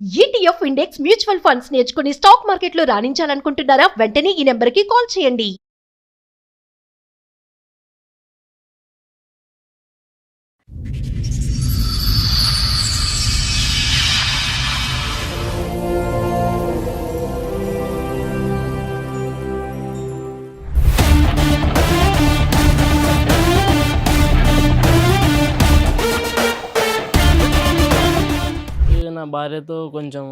ETF index mutual funds నేర్చుకుని stock మార్కెట్లో రాణించాలనుకుంటున్నారా? వెంటనే ఈ నెంబర్కి కాల్ చేయండి. ఇక నా భార్యతో కొంచెం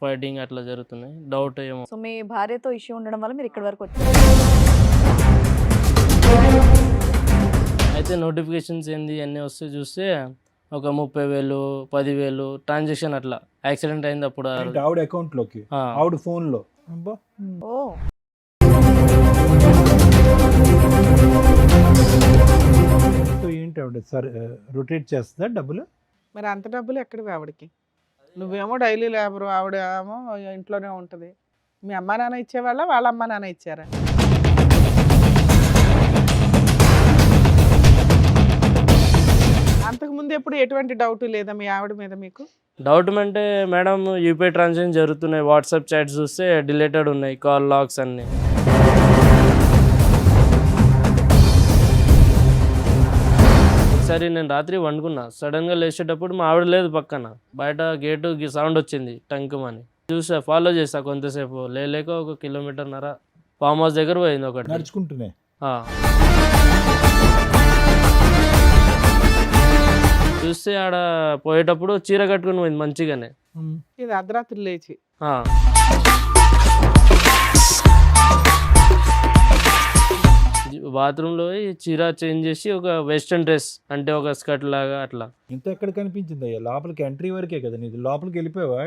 ఫైటింగ్ అట్లా జరుగుతున్నాయి. డౌట్ ఏమో. సో మీ భార్యతో ఇష్యూ ఉండడం వల్ల మీరు ఇక్కడి వరకు వచ్చారు. అయితే నోటిఫికేషన్స్ ఏంది అన్నీ వస్తే చూస్తే ఒక 30,000 10,000 ట్రాన్సాక్షన్ అట్లా యాక్సిడెంట్ అయింది అప్పుడు. అంటే ఆవిడ అకౌంట్ లోకి ఆ, ఆవిడ ఫోన్ లో అబ్బా. ఓ సో ఏంటి ఆవిడ సరే రొటేట్ చేస్తుందా డబ్బులు? మరి అంత డబ్బులు ఎక్కడివి ఆవిడకి? నువ్వేమో డైలీ లేబరు, ఆవిడ ఏమో ఇంట్లోనే ఉంటుంది. మీ అమ్మా నాన్న ఇచ్చేవాళ్ళ, వాళ్ళ అమ్మా నాన్న ఇచ్చారా? అంతకుముందు ఎప్పుడు ఎటువంటి డౌట్ లేదా మీ ఆవిడ మీద మీకు? డౌట్ అంటే మేడం యూపీఐ ట్రాన్సాక్షన్ జరుగుతున్నాయి. వాట్సాప్ చాట్స్ చూస్తే డిలేటెడ్ ఉన్నాయి, కాల్ లాగ్స్ అన్నీ. ఒకసారి నేను రాత్రి వండుకున్నా, సడన్గా లేచేటప్పుడు మా ఆవిడ లేదు పక్కన. బయట గేటు సౌండ్ వచ్చింది టంకుమని. చూసా, ఫాలో చేసా కొంతసేపు. లేక 1 కిలోమీటర్న్నర ఫామ్ హౌస్ దగ్గర పోయింది ఒకటి. నడుచుకుంటూనే ఆ. చూస్తే ఆడ పోయేటప్పుడు చీర కట్టుకుని పోయింది మంచిగానే. ఇది అర్ధరాత్రి లేచి ఆ. బాత్రూంలో పోయి చీర చేంజ్ చేసి ఒక వెస్ట్రన్ డ్రెస్ అంటే ఒక స్కర్ట్ లాగా అట్లా. ఇంత ఎక్కడ కనిపించింది అయ్యా? లోపలికి ఎంట్రీ వరకే కదా నీది, లోపలికి వెళ్ళిపోయావా?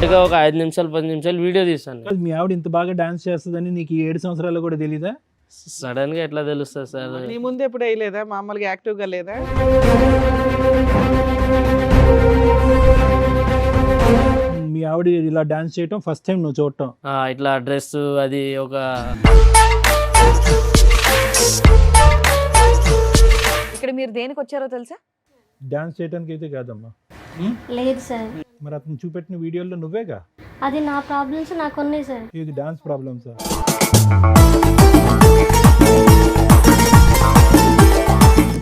ఇక ఒక 5 నిమిషాలు 10 నిమిషాలు వీడియో తీసాను. కాదు, మీ ఆవిడ ఇంత బాగా డాన్స్ చేస్తుందని నీకు ఈ 7 సంవత్సరాలు కూడా తెలీదా? సడన్ గా ఎట్లా తెలుస్తుంది సార్? నీ ముందు ఎప్పుడు వేయలేదా? మామూలుగా యాక్టివ్గా లేదా? మీ ఆవిడ ఇలా డాన్స్ చేయటం ఫస్ట్ టైం నువ్వు చూడటం? ఇట్లా డ్రెస్ అది ఒక ఇక్కడ మీరు దేనికి వచ్చారో తెలుసా? డాన్స్ చేయడానికి అయితే కాదమ్మా. లేదు సార్, మరి అతను చూపెట్టిన వీడియోలో నువ్వేగా. అది నా ప్రాబ్లమ్స్ నాకు ఉన్నాయి సార్. ఇది డాన్స్ ప్రాబ్లమ్స్.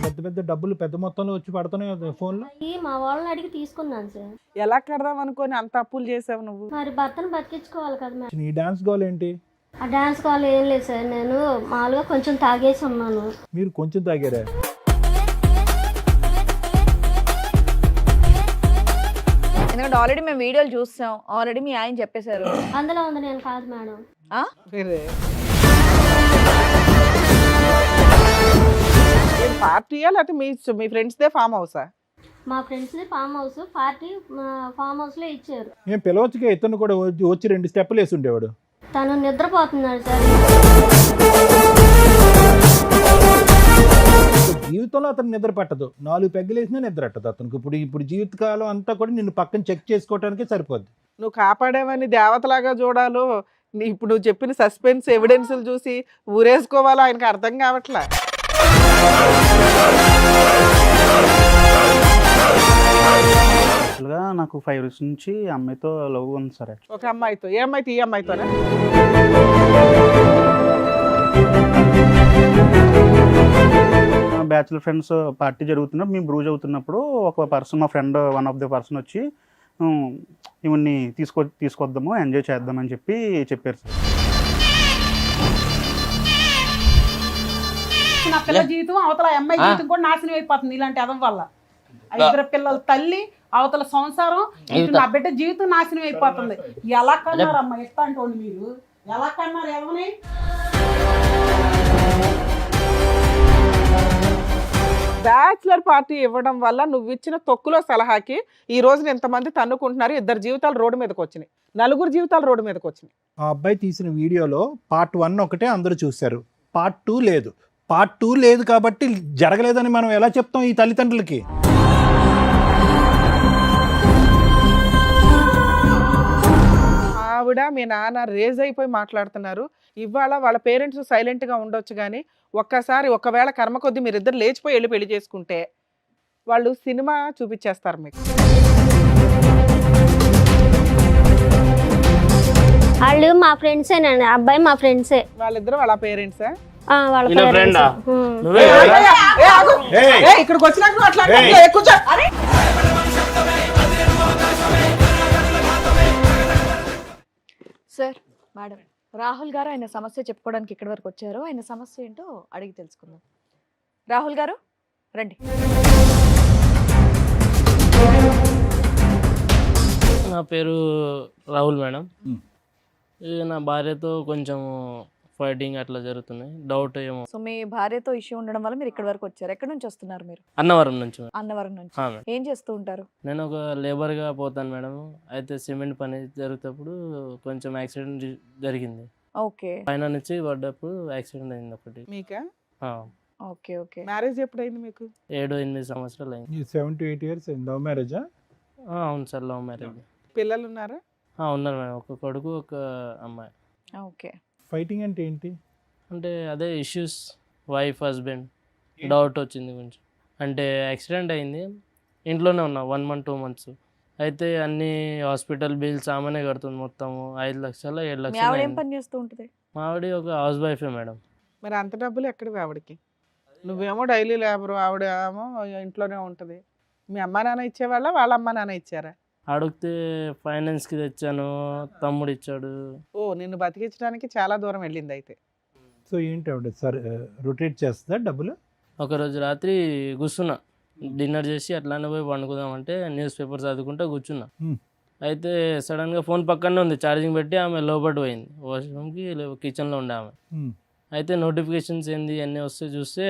పెద్ద పెద్ద డబ్బులు పెద్ద మొత్తంలో వచ్చి పడుతున్నాయి ఫోన్లో. అయ్యి మా వాళ్ళని అడిగి తీసుకున్నాను సార్. ఎలా కడదాం అనుకొని అంత అప్పులు చేసావు నువ్వు? మరి భర్తను బతికించుకోవాలి కదా మేడం. నీ డాన్స్ గోల్ ఏంటి? ఆ డాన్స్ కాల్ ఏం లేదు సార్, నేను మామూలుగా కొంచెం తాగేసి ఉన్నాను. మీరు కొంచెం తాగారా? ఎందుకంటే ఆల్రెడీ మేము వీడియోలు చూస్తాం, ఆల్రెడీ మీ ఆయన చెప్పేశారు. అందులో ఉంది, నేను కాదు మేడం. ఆ? వేరే. ఏం పార్టీయా లేకపోతే మీ ఫ్రెండ్స్దే ఫామ్ హౌసా? మా ఫ్రెండ్స్ది ఫామ్ హౌస్, పార్టీ ఫామ్ హౌస్లో ఇచ్చారు. ఏం పిలవచ్చుగా, ఇతను కూడా వచ్చి 2 స్టెప్పులు వేసి ఉండేవాడు. తను నిద్రపోతున్నాడు సార్. జీవితంలో అతను నిద్ర పట్టదు, 4 పెగ్గలు వేసినా నిద్ర పట్టదు అతనికి. ఇప్పుడు జీవితకాలం అంతా కూడా నిన్ను పక్కన చెక్ చేసుకోవడానికే సరిపోద్ది. నువ్వు కాపాడేవని దేవతలాగా చూడాలో, ఇప్పుడు నువ్వు చెప్పిన సస్పెన్స్ ఎవిడెన్స్లు చూసి ఊరేసుకోవాలో ఆయనకి అర్థం కావట్లే. యాక్చువల్గా నాకు 5 ఇయర్స్ నుంచి అమ్మాయితో లవ్ ఉంది సార్. ఒక అమ్మాయితో? ఏ అమ్మాయితో? ఈ అమ్మాయితోనా? బ్యాచులర్ ఫ్రెండ్స్ పార్టీ జరుగుతున్నప్పుడు మేము బ్రూజ్ అవుతున్నప్పుడు ఒక పర్సన్, మా friend one of the person వచ్చి ఇవన్నీ తీసుకొద్దాము, ఎంజాయ్ చేద్దామని చెప్పారు సార్. నా పిల్ల జీవితం అవతల అమ్మాయి జీవితం కూడా నాశనం అయిపోతుంది ఇలాంటి అదం వల్ల. 5 పిల్లల తల్లి, అవతల సంసారం, ఇటు నా బిడ్డ జీవితం నాశనం అయిపోతుంది. ఎలా కన్నారు అమ్మ ఇట్లాంటి వాళ్ళు? మీరు ఎలా కన్నారు ఎవరిని? బ్యాచులర్ పార్టీ ఇవ్వడం వల్ల నువ్వు ఇచ్చిన తొక్కులో సలహాకి ఈ రోజున ఎంతమంది తన్నుకుంటున్నారు? 2 జీవితాలు రోడ్డు మీదకి వచ్చినాయి, 4 జీవితాలు రోడ్డు మీదకి వచ్చినాయి. ఆ అబ్బాయి తీసిన వీడియోలో పార్ట్ 1 ఒకటే అందరూ చూశారు, పార్ట్ 2 లేదు. పార్ట్ 2 లేదు కాబట్టి జరగలేదని మనం ఎలా చెప్తాం ఈ తల్లిదండ్రులకి? ఆవిడ మీ నాన్న రేజ్ అయిపోయి మాట్లాడుతున్నారు. ఇవాళ వాళ్ళ పేరెంట్స్ సైలెంట్గా ఉండొచ్చు, కానీ ఒకవేళ కర్మ కొద్దీ మీరిద్దరు లేచిపోయి వెళ్ళి పెళ్లి చేసుకుంటే వాళ్ళు సినిమా చూపించేస్తారు మీకు. వాళ్ళు మా ఫ్రెండ్సేనండి, అబ్బాయి మా ఫ్రెండ్సే. వాళ్ళిద్దరు వాళ్ళ పేరెంట్సా? వాళ్ళ ఈయన parents. ఫ్రెండా? హ్మ్. నువ్వే ఇక్కడికి వచ్చినాక నువ్వు అట్లా కూర్చో. సార్, మేడం, రాహుల్ గారు ఆయన సమస్య చెప్పుకోవడానికి ఇక్కడి వరకు వచ్చారు. ఆయన సమస్య ఏంటో అడిగి తెలుసుకుందాం. రాహుల్ గారు రండి. నా పేరు రాహుల్ మేడం. మ్. ఇది నా భార్యతో కొంచెం ఫైటింగ్ అట్లా జరుగుతున్నాయి, డౌట్ ఏమో. సో మీ భార్యతో ఇష్యూ ఉండడం వల్ల మీరు ఇక్కడి వరకు వచ్చారు. ఎక్కడి నుంచి వస్తున్నారు మీరు? అన్నవరం నుంచి మేడం. అన్నవరం నుంచి. మేడం. ఏం చేస్తూ ఉంటారు? నేను ఒక లేబర్గా పోతాను మేడం. అయితే సిమెంట్ పని జరుగుతప్పుడు కొంచెం యాక్సిడెంట్ జరిగింది. ఓకే పైన నుంచి పడ్డప్పుడు యాక్సిడెంట్ అయింది ఒకటి. మీకా? ఆ, ఓకే ఓకే. మ్యారేజ్ ఎప్పుడైంది మీకు? 7-8 సంవత్సరాలు అయింది. ఈ 7 to 8 years లవ్ మ్యారేజా? అవును సార్, లవ్ మ్యారేజ్. పిల్లలు ఉన్నారా? ఉన్నారు మేడం, ఒక కొడుకు ఒక అమ్మాయి. ఓకే. ఫైటింగ్ అంటే ఏంటి? అంటే అదే ఇష్యూస్, వైఫ్ హస్బెండ్ డౌట్ వచ్చింది కొంచెం. అంటే యాక్సిడెంట్ అయింది, ఇంట్లోనే ఉన్నా 1 month 2 months. అయితే అన్ని హాస్పిటల్ బిల్స్ ఆమెనే కడుతుంది, మొత్తము 5 లక్షలు 7 మీ లక్షలు ఆవిడ ఏం అయింది. పని చేస్తూ ఉంటుంది? మా ఆవిడ ఒక హౌస్ వైఫే మేడం. మరి అంత డబ్బులు ఎక్కడివి ఆవిడకి? నువ్వేమో డైలీ లేబరు, ఆవిడ ఏమో ఇంట్లోనే ఉంటుంది. మీ అమ్మా నాన్న ఇచ్చేవాళ్ళ, వాళ్ళ అమ్మా నాన్న ఇచ్చారా? అడిగితే ఫైనాన్స్కి తెచ్చాను, తమ్ముడు ఇచ్చాడు. ఓ, నిన్ను బతికించడానికి చాలా దూరం వెళ్ళింది అయితే. సో ఏంటి ఆవిడ సార్ రొటేట్ చేస్తుందా డబ్బులు? ఒకరోజు రాత్రి కూర్చున్నా, డిన్నర్ చేసి అట్లానే పోయి పండుకుందామంటే న్యూస్ పేపర్ చదువుకుంటూ కూర్చున్నా. Hmm. అయితే సడన్గా ఫోన్ పక్కనే ఉంది, ఛార్జింగ్ పెట్టి ఆమె లోపల పోయింది, వాష్రూమ్కి కిచెన్లో ఉండే ఆమె. Hmm. అయితే నోటిఫికేషన్స్ ఏంది అన్నీ వస్తే చూస్తే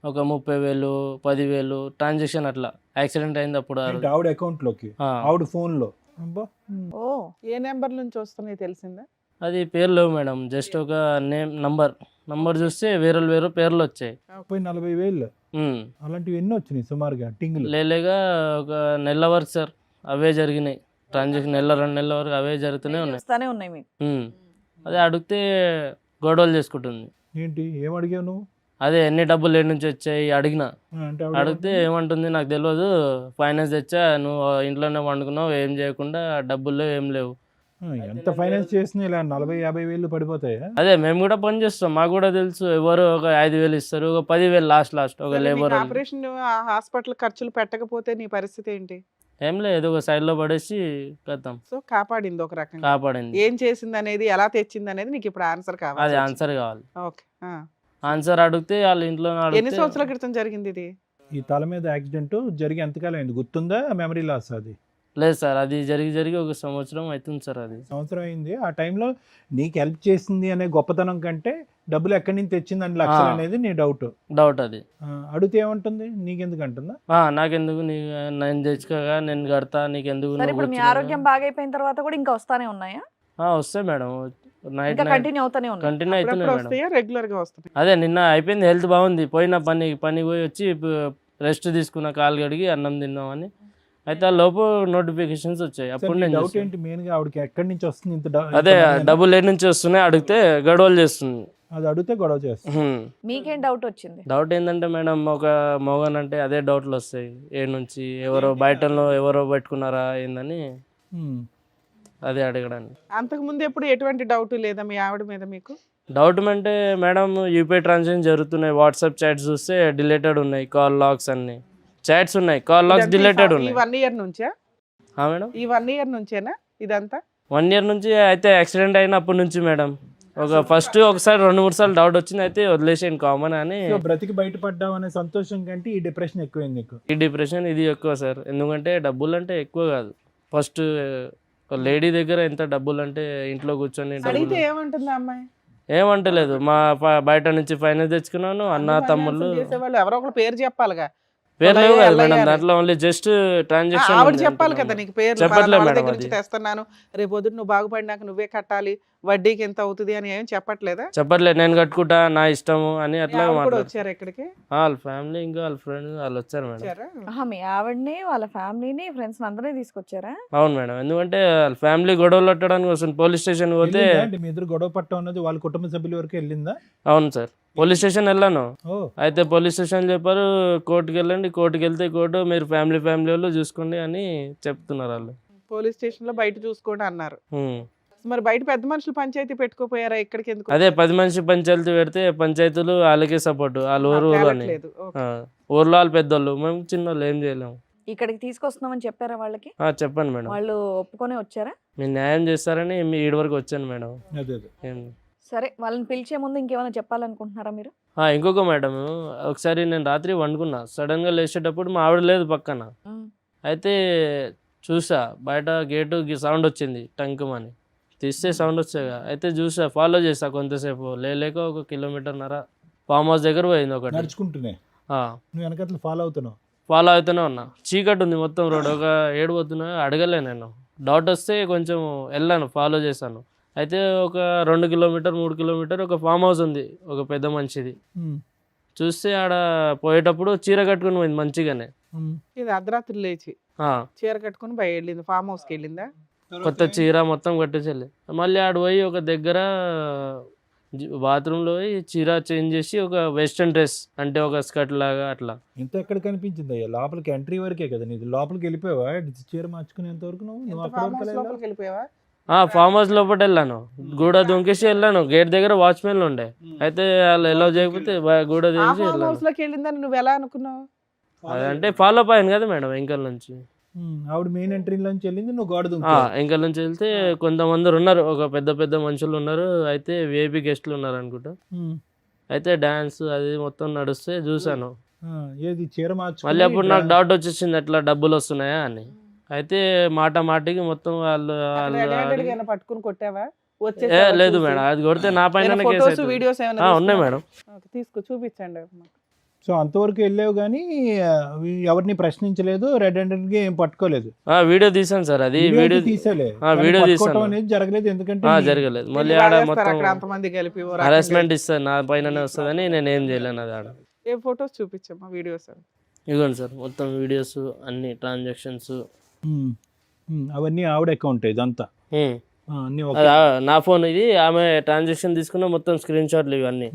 ఒక 30,000 10,000 ట్రాన్సాక్షన్ అట్లా యాక్సిడెంట్ అయింది అప్పుడు. ఏంటి ఆవిడ అకౌంట్ లోకి, ఆవిడ ఫోన్ లో? అబ్బా. ఓ, ఏ నెంబర్ నుంచి వస్తున్నాయి తెలిసిందా? అది పేరు లేవు మేడం, జస్ట్ ఒక నంబర్ చూస్తే వేరే పేర్లు వచ్చాయి. పోయి 40,000 ఉమ్. అలాంటివి ఎన్ని వచ్చినాయి సుమారుగా టింగులు? లేలేగా ఒక నెల వరకు సార్ అవే జరిగినాయి ట్రాన్సాక్షన్, 1-2 నెలల వరకు అవే జరుగుతూనే ఉన్నాయి. వస్తానే ఉన్నాయి మీకు. అదే అడిగితే గొడవలు చేసుకుంటుంది. ఏంటి ఏం అడిగావు నువ్వు? అదే ఎన్ని డబ్బులు ఏడు నుంచి వచ్చాయి అడిగిన. అంటే ఆవిడ అడిగితే ఏమంటుంది, నాకు తెలియదు, ఫైనాన్స్ తెచ్చా, నువ్వు ఇంట్లోనే వండుకున్నావు, ఏం చేయకుండా, డబ్బులు లేవు, ఏం లేవు. ఎంత ఫైనాన్స్ చేసినా ఇలా 40,000-50,000 పడిపోతాయా? అదే మేము కూడా పని చేస్తాం, మాకు కూడా తెలుసు. ఎవరు ఒక 5,000 ఇస్తారు, ఒక 10,000 లాస్ట్ ఒక లేబర్. ఆపరేషన్ హాస్పిటల్ ఖర్చులు పెట్టకపోతే నీ పరిస్థితి ఏంటి? ఏం లేదు, ఏదో ఒక సైడ్లో పడేసి కథం. సో కాపాడింది ఒక రకంగా. కాపాడింది. ఏం చేసింది అనేది, ఎలా తెచ్చింది అనేది నీకు ఇప్పుడు ఆన్సర్ అది కావాలి. ఆన్సర్ కావాలి. ఓకే. ఆన్సర్ అడిగితే వాళ్ళ ఇంట్లో ఎన్ని సంవత్సరాల క్రితం జరిగింది ఇది? ఈ తల మీద యాక్సిడెంట్ జరిగి ఎంతకాలం అయింది గుర్తుందా? మెమరీ లాస్ అది? లేదు సార్, అది జరిగి ఒక సంవత్సరం అవుతుంది సార్. అది సంవత్సరం అయింది. ఆ టైంలో నీకు హెల్ప్ చేసింది అనే గొప్పతనం కంటే డబ్బులు ఎక్కడి నుంచి తెచ్చింది అని లక్షలు అనేది నీ డౌట్. అది అడిగితే ఏమంటుంది? నీకెందుకు అంటుందా? నాకెందుకు, నేను తెచ్చుకోగా నేను కడతా, నీకెందుకు, సరే, ఇప్పుడు మీ ఆరోగ్యం బాగైపోయిన తర్వాత కూడా ఇంకా వస్తానే ఉన్నాయా? వస్తాయి మేడం, నైట్ ఇంకా కంటిన్యూ అవుతానే ఉన్నాయి. కంటిన్యూ అవుతున్నాయి అప్పుడప్పుడు మేడం. వస్తాయా, రెగ్యులర్ గా వస్తాయి? అదే నిన్న అయిపోయింది, హెల్త్ బాగుంది, పోయిన పని పోయి వచ్చి రెస్ట్ తీసుకున్న, కాలు కడిగి అన్నం తిన్నామని. అయితే ఆ లోపు నోటిఫికేషన్స్ వచ్చాయి. అప్పుడు నేను డౌట్ చూస్తాను. ఏంటి మెయిన్ గా ఆవిడకి ఎక్కడి నుంచి వస్తుంది ఇంత అదే డబ్బులు ఏడు నుంచి వస్తున్నాయి అడిగితే గొడవలు చేస్తుంది. అది అడిగితే గొడవ చేస్తుంది. మీకేం డౌట్ వచ్చింది? డౌట్ ఏంటంటే మేడం, ఒక మోగన్ అంటే అదే డౌట్లు వస్తాయి ఏడు నుంచి, ఎవరో బయటలో ఎవరో పెట్టుకున్నారా ఏందని అదే అడగడానికి. అంతకు ముందు ఎప్పుడు ఎటువంటి డౌట్ లేదా మీ ఆవిడ మీద మీకు? డౌట్ అంటే మేడం, యూపీఐ ట్రాన్సాక్షన్ జరుగుతున్నాయి, వాట్సాప్ చాట్స్ చూస్తే డిలేటెడ్ ఉన్నాయి, కాల్ లాగ్స్ అన్ని చాట్స్ ఉన్నాయి, కాల్ లాగ్స్ డిలేటెడ్ ఈ ఉన్నాయి. 1 year నుంచా? మేడం ఈ 1 year నుంచేనా ఇదంతా? 1 year నుంచి. అయితే యాక్సిడెంట్ అయినప్పటి నుంచి మేడం, ఫస్ట్ ఒకసారి 2-3 సార్లు డౌట్ వచ్చింది, అయితే వదిలేసాను కామన్ అని. బ్రతికి బయటపడ్డావు అనే సంతోషం కంటే ఈ డిప్రెషన్ ఎక్కువైంది నీకు? ఈ డిప్రెషన్ ఇది ఎక్కువ సార్, ఎందుకంటే డబ్బులు అంటే ఎక్కువ కాదు. ఫస్ట్ లేడీ దగ్గర ఎంత డబ్బులు అంటే ఇంట్లో కూర్చొని అడిగితే డబ్బులు ఏమంటుంది ఆ అమ్మాయి? ఏమంటలేదు, మా బయట నుంచి ఫైనాన్స్ తెచ్చుకున్నాను, అన్న తమ్ముళ్ళు. చేసేవాళ్ళు ఎవరో ఒకరు పేరు చెప్పాలిగా. పేరు లేవు కదా మేడం అల్లయ్య దాంట్లో, ఓన్లీ జస్ట్ ట్రాన్సాక్షన్. ఆవిడ చెప్పాలి కదా నీకు పేరు, చెప్పట్లేదు వాళ్ళ మేడం దగ్గర అది. నుంచి తెస్తున్నాను, రేపు పొద్దున్న నువ్వు బాగుపడినాక నువ్వే కట్టాలి వడ్డీకి ఎంత అవుతుంది అని ఏం చెప్పట్లేదా? చెప్పట్లేదు, నేను కట్టుకుంటా నా ఇష్టము అని అట్లా ఆవిడ కూడా మాట్లాడు. వచ్చారు ఇక్కడికి? వాళ్ళ ఫ్యామిలీ ఇంకా వాళ్ళ ఫ్రెండ్స్ వాళ్ళు వచ్చారు మేడం. వచ్చారా? మీ ఆవిడని వాళ్ళ ఫ్యామిలీని ఫ్రెండ్స్ అందరినీ తీసుకొచ్చారా? అవును మేడం, ఎందుకంటే వాళ్ళ ఫ్యామిలీ గొడవలు పెట్టడానికి వస్తుంది. పోలీస్ స్టేషన్ పోతే వెళ్ళిందా అంటే మీ ఇద్దరు గొడవ పట్టడం అన్నది వాళ్ళ కుటుంబ సభ్యుల వరకు వెళ్ళిందా? అవును సార్, పోలీస్ స్టేషన్ వెళ్ళాను. ఓ అయితే పోలీస్ స్టేషన్ చెప్పారు కోర్టుకి వెళ్ళండి, కోర్టుకి వెళ్తే కోర్టు మీరు ఫ్యామిలీ వాళ్ళు చూసుకోండి అని చెప్తున్నారు వాళ్ళు. పోలీస్ స్టేషన్ లో బయట చూసుకోండి అన్నారు. ఉమ్. మరి బయట పెద్ద మనుషులు పంచాయతీ పెట్టుకోపోయారా? ఇక్కడికి ఎందుకు అదే 10 మనిషి పంచాయతీ పెడితే పంచాయతీలు వాళ్ళకే సపోర్ట్, వాళ్ళ ఊరు అని. తేలట్లేదు? ఓకే. ఊర్లో వాళ్ళు పెద్దోళ్ళు, మేము చిన్నోళ్ళు ఏం చేయలేము. ఇక్కడికి తీసుకొస్తున్నామని చెప్పారా వాళ్ళకి? చెప్పండి మేడం, వాళ్ళు ఒప్పుకొనే వచ్చారా? మీరు న్యాయం చేస్తారని మీ ఈడి వరకు వచ్చాను మేడం. అదే అదే. సరే, వాళ్ళని పిలిచే ముందు ఇంకేమైనా చెప్పాలనుకుంటున్నారా మీరు? ఇంకొక మేడం, ఒకసారి నేను రాత్రి వండుకున్నా, సడన్గా లేచేటప్పుడు మా ఆవిడ లేదు పక్కన. అయితే చూసా బయట గేటు సౌండ్ వచ్చింది టంకుమని, తీస్తే సౌండ్ వచ్చాగా. అయితే చూసా, ఫాలో చేసా కొంతసేపు, లేక 1 కిలోమీటర్న్నర ఫామ్ హౌస్ దగ్గర పోయింది ఒకటి. నడుచుకుంటూనే నువ్వు వెనకట్లు ఫాలో అవుతున్నావు? ఫాలో అవుతూనే ఉన్నా, చీకటి ఉంది మొత్తం రోడ్, ఒక 7 పోతున్నా, అడగలే నేను. డౌట్ వస్తే కొంచెం వెళ్ళాను, ఫాలో చేశాను. అయితే ఒక 2 కిలోమీటర్ 3 కిలోమీటర్ ఒక ఫామ్ హౌస్ ఉంది, ఒక పెద్ద మనిషిది. చూస్తే ఆడ పోయేటప్పుడు చీర కట్టుకుని పోయింది మంచిగానే. ఇది అర్ధరాత్రి లేచి చీర కట్టుకుని బయట వెళ్ళింది, ఫామ్ హౌస్కి వెళ్ళిందా? కొత్త చీర మొత్తం కట్టేసేది. మళ్ళీ ఆడ పోయి ఒక దగ్గర బాత్రూంలో పోయి చీర చేంజ్ చేసి ఒక వెస్ట్రన్ డ్రెస్ అంటే ఒక స్కర్ట్ లాగా అట్లా. ఇంత ఎక్కడ కనిపించింది అయ్యా? లోపలికి ఎంట్రీ వరకే కదా నీది, లోపలికి వెళ్ళిపోయావా చీర మార్చుకునేంత వరకు? నువ్వు అక్కడ ఫామ్ వరకు హౌస్ వెళ్ళావా? లోపలికి వెళ్ళిపోయావా? ఫామ్ హౌస్ లోపల వెళ్ళాను, గూడ దుంకేసి వెళ్ళాను. గేట్ దగ్గర వాచ్మెన్లు ఉండే, అయితే వాళ్ళు ఎలా చేయకపోతే గూడ ఆ దించి ఫామ్ వెళ్ళాను. హౌస్ లోకి వెళ్ళిందని నువ్వు ఎలా అనుకున్నావు? అదంటే ఫాలో అప్ అయ్యాను కదా మేడం వెంకల్ నుంచి. ఆవిడ మెయిన్ ఎంట్రీ నుంచి వెళ్ళింది, నువ్వు గోడ దుంకావు. వెంకల్ నుంచి వెళ్తే కొంతమంది ఉన్నారు, ఒక పెద్ద మనుషులు ఉన్నారు, అయితే విఐపి గెస్ట్లు ఉన్నారు అనుకుంటా. అయితే డాన్స్ అది మొత్తం నడుస్తే చూసాను. ఏది చీర మార్చు? మళ్ళీ అప్పుడు నాకు డౌట్ వచ్చేసింది, ఎట్లా డబ్బులు వస్తున్నాయా అని. అయితే మాటికి మొత్తం వాళ్ళు పట్టుకుని కొట్టావా? లేదు మేడం, అది కొడితే నా పైన వీడియోస్ ఉన్నాయి మేడం. తీసుకో చూపించండి. సో అంతవరకు వెళ్ళావు కానీ ఎవరిని ప్రశ్నించలేదు, రెడ్ హ్యాండెడ్ ఏం పట్టుకోలేదు. వీడియో తీసాను సార్, అది వీడియో తీసేలే, వీడియో తీసాను అనేది జరగలేదు. ఎందుకంటే జరగలేదు. మళ్ళీ ఆడ మొత్తం అంతమంది కలిపి హరాస్మెంట్ ఇస్తారు, నా పైననే వస్తుందని నేను ఏం చేయలేను. అది ఆడ ఏ ఫొటోస్ చూపించమ్మా, వీడియోస్ ఇదిగోండి సార్, మొత్తం వీడియోస్ అన్ని ట్రాన్సాక్షన్స్ అవన్నీ ఆవిడ అకౌంట్ ఇదంతా అన్ని నా ఫోన్ ఇది. ఆమె ట్రాన్సాక్షన్ తీసుకున్న మొత్తం స్క్రీన్ షాట్లు ఇవన్నీ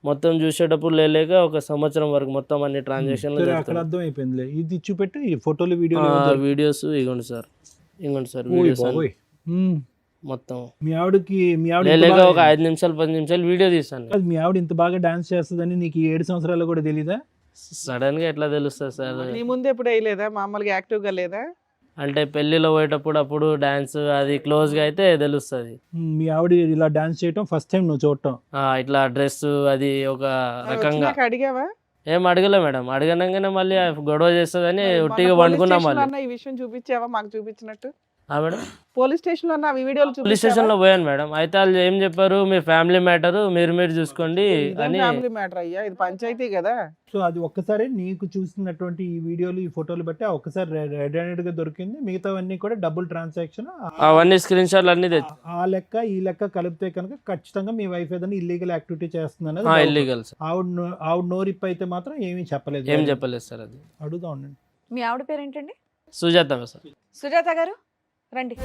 మొత్తం చూసేటప్పుడు లేక 1 సంవత్సరం వరకు మొత్తం అన్ని ట్రాన్సాక్షన్ అక్కడ అర్థం అయిపోయింది. ఇది చూపెట్టు, ఈ ఫోటోలు వీడియోస్ ఇగోండి సార్, వీడియోస్ మొత్తం. మీ ఆవిడకి లేక ఒక 5 నిమిషాలు 10 నిమిషాలు వీడియో తీసాను. మీ ఆవిడ ఇంత బాగా డాన్స్ చేస్తుందని నీకు 7 సంవత్సరాలు కూడా తెలీదా? సడన్ గా ఎట్లా తెలుస్తుంది సార్? నీ ముందు ఎప్పుడు వేయలేదా? మామూలుగా యాక్టివ్ గా లేదా? అంటే పెళ్లిలో పోయేటప్పుడు అప్పుడు డాన్స్ అది క్లోజ్ గా అయితే తెలుస్తుంది. మీ ఆవిడ ఇలా డాన్స్ చేయటం ఫస్ట్ టైం నువ్వు చూడటం? ఇట్లా డ్రెస్ అది ఒక రకంగా. అడిగావా? ఏం అడగలే మేడం, అడగనంగానే మళ్ళీ గొడవ చేస్తుందని ఉట్టిగా వండుకున్నాం. మళ్ళీ ఈ విషయం చూపించావా మాకు చూపించినట్టు? మేడం పోలీస్ స్టేషన్ లో ఈ వీడియోలు పోలీస్ స్టేషన్ లో పోయాను మేడం. అయితే వాళ్ళు ఏం చెప్పారు, మీ ఫ్యామిలీ మ్యాటర్ మీరు చూసుకోండి అని. ఫ్యామిలీ మ్యాటర్ అయ్యా, ఇది పంచాయతీ కదా. సో అది ఒక్కసారి నీకు చూసినటువంటి ఈ వీడియోలు ఈ ఫోటోలు బట్టి ఒక్కసారి రెడ్ హ్యాండెడ్ గా దొరికింది, మిగతావన్నీ కూడా డబుల్ ట్రాన్సాక్షన్, అవన్నీ స్క్రీన్ షాట్లు అన్ని తెచ్చి ఆ లెక్క ఈ లెక్క కలిపితే కనుక ఖచ్చితంగా మీ వైఫ్ ఏదైనా ఇల్లీగల్ యాక్టివిటీ చేస్తుంది. ఇల్లీగల్. ఆవిడ నోరిప్ అయితే మాత్రం ఏమీ చెప్పలేదు. ఏం చెప్పలేదు సార్. అది అడుగుతా ఉండండి. మీ ఆవిడ పేరు ఏంటండి? సుజాత సార్. సుజాత గారు రండి.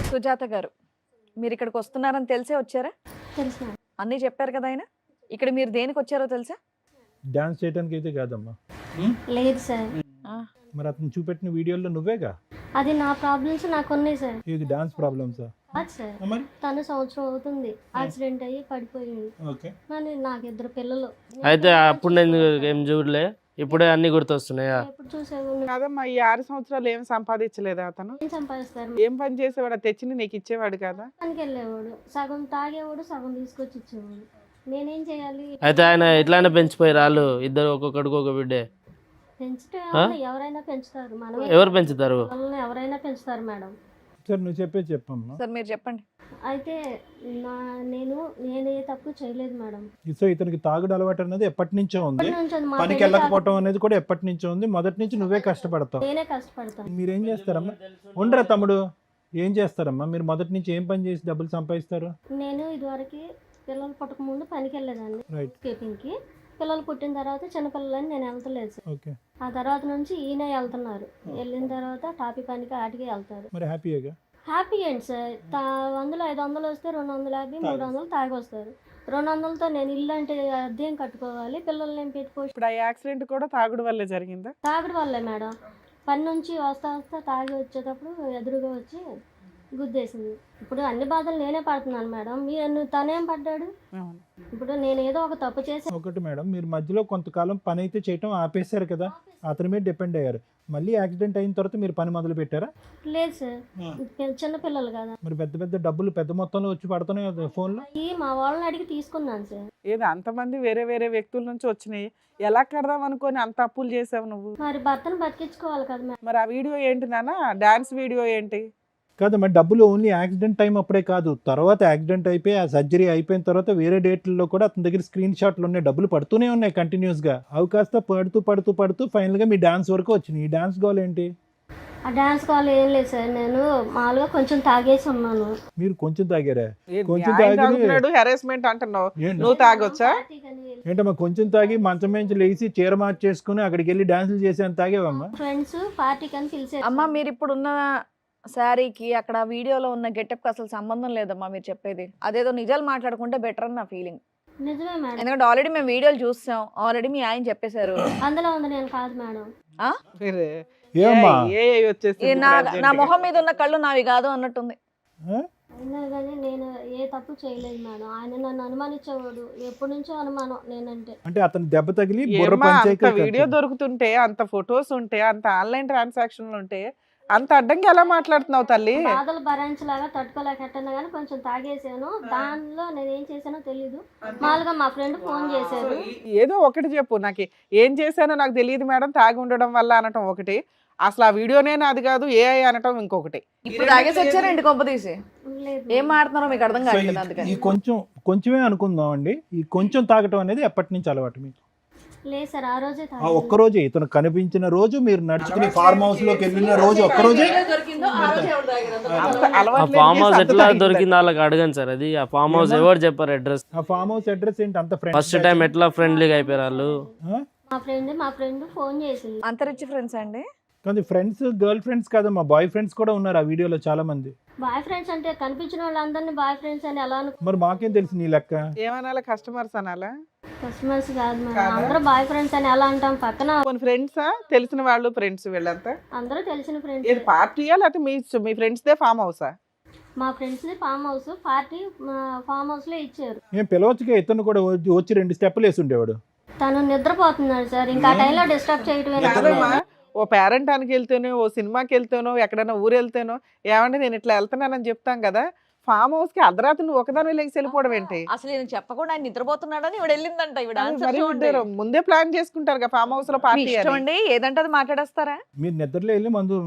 సుజాత గారు, మీరు ఇక్కడికి వస్తున్నారని తెలిసే వచ్చారా? తెలుసు. అన్నీ చెప్పారు కదా ఆయన. ఇక్కడ మీరు దేనికి వచ్చారో తెలుసా? డాన్స్ చేయడానికి అయితే కాదమ్మా. లేదు సార్. మరి అతను చూపెట్టిన వీడియోలో నువ్వేగా? అది నా ప్రాబ్లమ్స్ నాకు ఉన్నాయి సార్. ఇది డాన్స్ ప్రాబ్లమ్సా? అది సార్, తను సంవత్సరం అవుతుంది యాక్సిడెంట్ అయ్యి పడిపోయింది. మరి నాకు 2 పిల్లలు. అయితే అప్పుడు నేను ఏం చూడలే, ఇప్పుడే అన్ని గుర్తొస్తున్నాయా? ఎప్పుడు చూసావు? కాదమ్మా, ఈ 6 సంవత్సరాలు ఏం సంపాదించలేదా అతను? ఏం సంపాదిస్తారు? ఏం పని చేసేవాడు? తెచ్చి నీకు ఇచ్చేవాడు కదా? పనికి వెళ్ళేవాడు, సగం తాగేవాడు, సగం తీసుకొచ్చి ఇచ్చేవాడు. నేనేం చేయాలి? అయితే ఆయన ఎట్లానే పెంచిపోయారు వాళ్ళు ఇద్దరు, ఒక్కొక్కడికి ఒక బిడ్డే. పెంచితే ఎవరైనా పెంచుతారు. మనం ఎవరు పెంచుతారు? ఎవరైనా పెంచుతారు మేడం. సరే నువ్వు చెప్పమ్మా. సార్ మీరు చెప్పండి. అయితే నేను ఏ తప్పు చేయలేదు మేడం. సో ఇతనికి తాగుడు అలవాటు అనేది ఎప్పటి నుంచో ఉంది, ఇప్పటి నుంచి అది మా పనికి పెళ్లి వెళ్ళకపోవటం అనేది కూడా ఎప్పటి నుంచో ఉంది. మొదటి నుంచి నువ్వే కష్టపడతావు. నేనే కష్టపడతాను. మీరేం చేస్తారమ్మా? ఉండరా తమ్ముడు, ఏం చేస్తారమ్మా మీరు? మొదటి నుంచి ఏం పని చేసి డబ్బులు సంపాదిస్తారు? నేను ఇదివరకు పిల్లలు పుట్టక ముందు పనికి వెళ్ళేదాన్ని రైట్. స్కేపింగ్కి. పిల్లలు పుట్టిన తర్వాత చిన్నపిల్లలని నేను వెళ్తలేదు సార్. ఓకే. ఆ తర్వాత నుంచి ఈయన వెళ్తున్నారు. వెళ్ళిన తర్వాత టాపీ పనికి ఆటికి వెళ్తారు. మరి హ్యాపీగా? హ్యాపీ ఏంటి సార్? 100 500 వస్తే 250 300 తాగి వస్తారు. 200తో నేను ఇల్లు అంటే అద్దెం కట్టుకోవాలి, పిల్లల్ని ఏం పెట్టుకోవచ్చు. ఇప్పుడు ఆ యాక్సిడెంట్ కూడా తాగుడు వల్లే జరిగిందా? తాగడం వల్లే మేడం. పని నుంచి వస్తా తాగి వచ్చేటప్పుడు ఎదురుగా వచ్చి గుద్దేసింది. ఇప్పుడు అన్ని బాధలు నేనే పడుతున్నాను మేడం. తనేం పడ్డాడు? అవును. ఇప్పుడు నేను ఏదో ఒక తప్పు చేసి ఒకటి మేడం, మీరు మధ్యలో కొంతకాలం పని అయితే చేయటం ఆపేశారు కదా, అతని మీద డిపెండ్ అయ్యారు. మళ్ళీ యాక్సిడెంట్ అయిన తర్వాత మీరు పని మొదలు పెట్టారా? లేదు సార్, చిన్న పిల్లలు కదా. మరి పెద్ద పెద్ద డబ్బులు పెద్ద మొత్తంలో వచ్చి పడుతున్నాయి కదా ఫోన్లో. అయ్యి మా వాళ్ళని అడిగి తీసుకున్నాను సార్. ఏది అంతమంది వేరే వేరే వ్యక్తుల నుంచి వచ్చినాయి, ఎలా కడదాం అనుకొని అంత అప్పులు చేసావు నువ్వు? మరి భర్తను బతికించుకోవాలి కదా మేడం. మరి ఆ వీడియో ఏంటి నాన్న? డాన్స్ వీడియో ఏంటి? కాదు మరి డబ్బులు ఓన్లీ యాక్సిడెంట్ టైం అప్పుడే కాదు, తర్వాత యాక్సిడెంట్ అయిపోయి ఆ సర్జరీ అయిపోయిన తర్వాత వేరే డేట్లలో కూడా అతని దగ్గర స్క్రీన్ షాట్లు ఉన్నాయి, డబ్బులు పడుతూనే ఉన్నాయి కంటిన్యూస్గా. అవి కాస్త పడుతూ ఫైనల్గా మీ డాన్స్ వరకు వచ్చినాయి. ఈ డాన్స్ గోల్ ఏంటి? ఆ డాన్స్ కాల్ ఏం లేదు సార్, నేను మామూలుగా కొంచెం తాగేసి ఉన్నాను. మీరు కొంచెం తాగారా? ఏంటి కొంచెం ఆయన తాగి తాగుతున్నాడు, హెరాస్మెంట్ అంటున్నావు, ఏంటి? నువ్వు తాగొచ్చా? ఏంటమ్మా కొంచెం తాగి మంచం నుంచి లేచి చీర మార్చేసుకుని అక్కడికి వెళ్ళి డాన్సులు చేసి అని తాగేవమ్మా? ఫ్రెండ్స్ పార్టీకి అని పిలిచారు. అమ్మ మీరు ఇప్పుడు ఉన్న శారీకి అక్కడ వీడియోలో ఉన్న గెటప్కి అసలు సంబంధం లేదమ్మా మీరు చెప్పేది. అదేదో నిజాలు మాట్లాడుకుంటే బెటర్ అని నా ఫీలింగ్. నిజమే మేడం. ఎందుకంటే ఆల్రెడీ మేము వీడియోలు చూసాం, ఆల్రెడీ మీ ఆయన చెప్పేశారు. అందులో ఉంది, నేను కాదు మేడం. మీరే ఏమ్మా? వచ్చేసి నా మొహం మీద ఉన్న కళ్ళు నావి కాదు అన్నట్టుంది. అయినా కానీ నేను ఏ తప్పు చేయలేదు మేడం. ఆయన నన్ను అనుమానించేవాడు, ఎప్పటి నుంచో అనుమానం నేనంటే. అంటే అతను దెబ్బ తగిలి బుర్ర పంచాయతీ వీడియో దొరుకుతుంటే, అంత ఫొటోస్ ఉంటే, అంత ఆన్లైన్ ట్రాన్సాక్షన్లు ఉంటే, అంత అడ్డంగా ఎలా మాట్లాడుతున్నావు తల్లి? బాధలు భరించలాగా తట్టుకోలేకట్టన్నా కానీ కొంచెం తాగేసాను. దానిలో నేను ఏం చేశానో తెలీదు. మామూలుగా మా ఫ్రెండ్ ఫోన్ చేశారు. ఏదో ఒకటి చెప్పు, నాకు ఏం చేశానో నాకు తెలియదు మేడం, తాగి ఉండడం వల్ల అనటం ఒకటి, అసలు ఆ వీడియోనే అది కాదు ఏఐ అనటం ఇంకొకటి. ఇప్పుడు తాగేసి వచ్చారండి కొంప తీసి. లేదు ఏం మాట్లాడుతున్నారో మీకు అర్థం కావట్లేదు. అందుకని ఈ కొంచెమే అనుకుందాం అండి. ఈ కొంచెం తాగటం అనేది ఎప్పటి నుంచి అలవాటు మీకు? లేదు సార్, ఆ రోజే ఆ ఒక్కరోజే ఇతను కనిపించిన రోజు, మీరు నడుచుకుని ఫార్మ్ హౌస్ లోకి వెళ్ళిన రోజు ఒక్కరోజే. ఆ ఫామ్ హౌస్ ఎట్లా దొరికింది వాళ్ళకి అడగండి సార్. అది ఆ ఫామ్ హౌస్ ఎవరు చెప్పారు అడ్రస్? ఆ ఫామ్ హౌస్ అడ్రస్ ఏంటి అంత ఫ్రెండ్? ఫస్ట్ టైం ఎట్లా ఫ్రెండ్లీగా అయిపోయారు వాళ్ళు? మా ఫ్రెండ్ ఫోన్ చేసింది. అంతరిచ్చి ఫ్రెండ్స్ అండి. కానీ ఫ్రెండ్స్ గర్ల్ ఫ్రెండ్స్ కాదమ్మా, బాయ్ ఫ్రెండ్స్ కూడా ఉన్నారు ఆ వీడియోలో చాలా మంది. బాయ్ ఫ్రెండ్స్ అంటే కనిపించిన వాళ్ళందరినీ బాయ్ ఫ్రెండ్స్ అని ఎలా మరి మాకేం తెలుసు నీ లెక్క? ఏమనాలా, కస్టమర్స్ అనాలా? కస్టమర్స్ కాదు మేడం, అందరూ బాయ్ ఫ్రెండ్స్ అని ఎలా అంటాం? పక్కన కొన్ని ఫ్రెండ్సా, తెలిసిన వాళ్ళు ఫ్రెండ్స్ వీళ్ళంతా? అందరూ తెలిసిన ఇది ఫ్రెండ్స్. పార్టీయా లేకపోతే మీ ఫ్రెండ్స్ దే ఫామ్ హౌసా? మా friends farm house, party farm house లో ఇచ్చారు. ఏం పిలవచ్చుగా, ఇతను కూడా వచ్చి 2 స్టెప్పులు వేసి ఉండేవాడు. తను నిద్రపోతున్నాడు సార్, ఇంకా ఆ టైంలో డిస్టర్బ్ చేయటమే. కాదమ్మా, ఓ పేరెంటానికి వెళ్తేనో, ఓ సినిమాకి వెళ్తేనో, ఎక్కడైనా ఊరు వెళ్తేనో, ఏమంటే నేను ఇట్లా వెళ్తున్నానని చెప్తాం కదా, ఫామ్ హౌస్ కి అర్ధరాత్రి నువ్వు ఒకదాని లేచి వెళ్ళిపోవడం ఏంటి? అసలు నేను చెప్పకుండా ఆయన నిద్రపోతున్నాడని ఇవిడ వెళ్ళిందంట. ఇవిడ ఆన్సర్ మరి చూడండి. ఉంటారు, ముందే ప్లాన్ చేసుకుంటారు కదా ఫామ్ హౌస్ లో మీ పార్టీ ఇష్టం అండి, ఏదంటే అది మాట్లాడేస్తారా? మీరు నిద్రలో వెళ్ళి మందు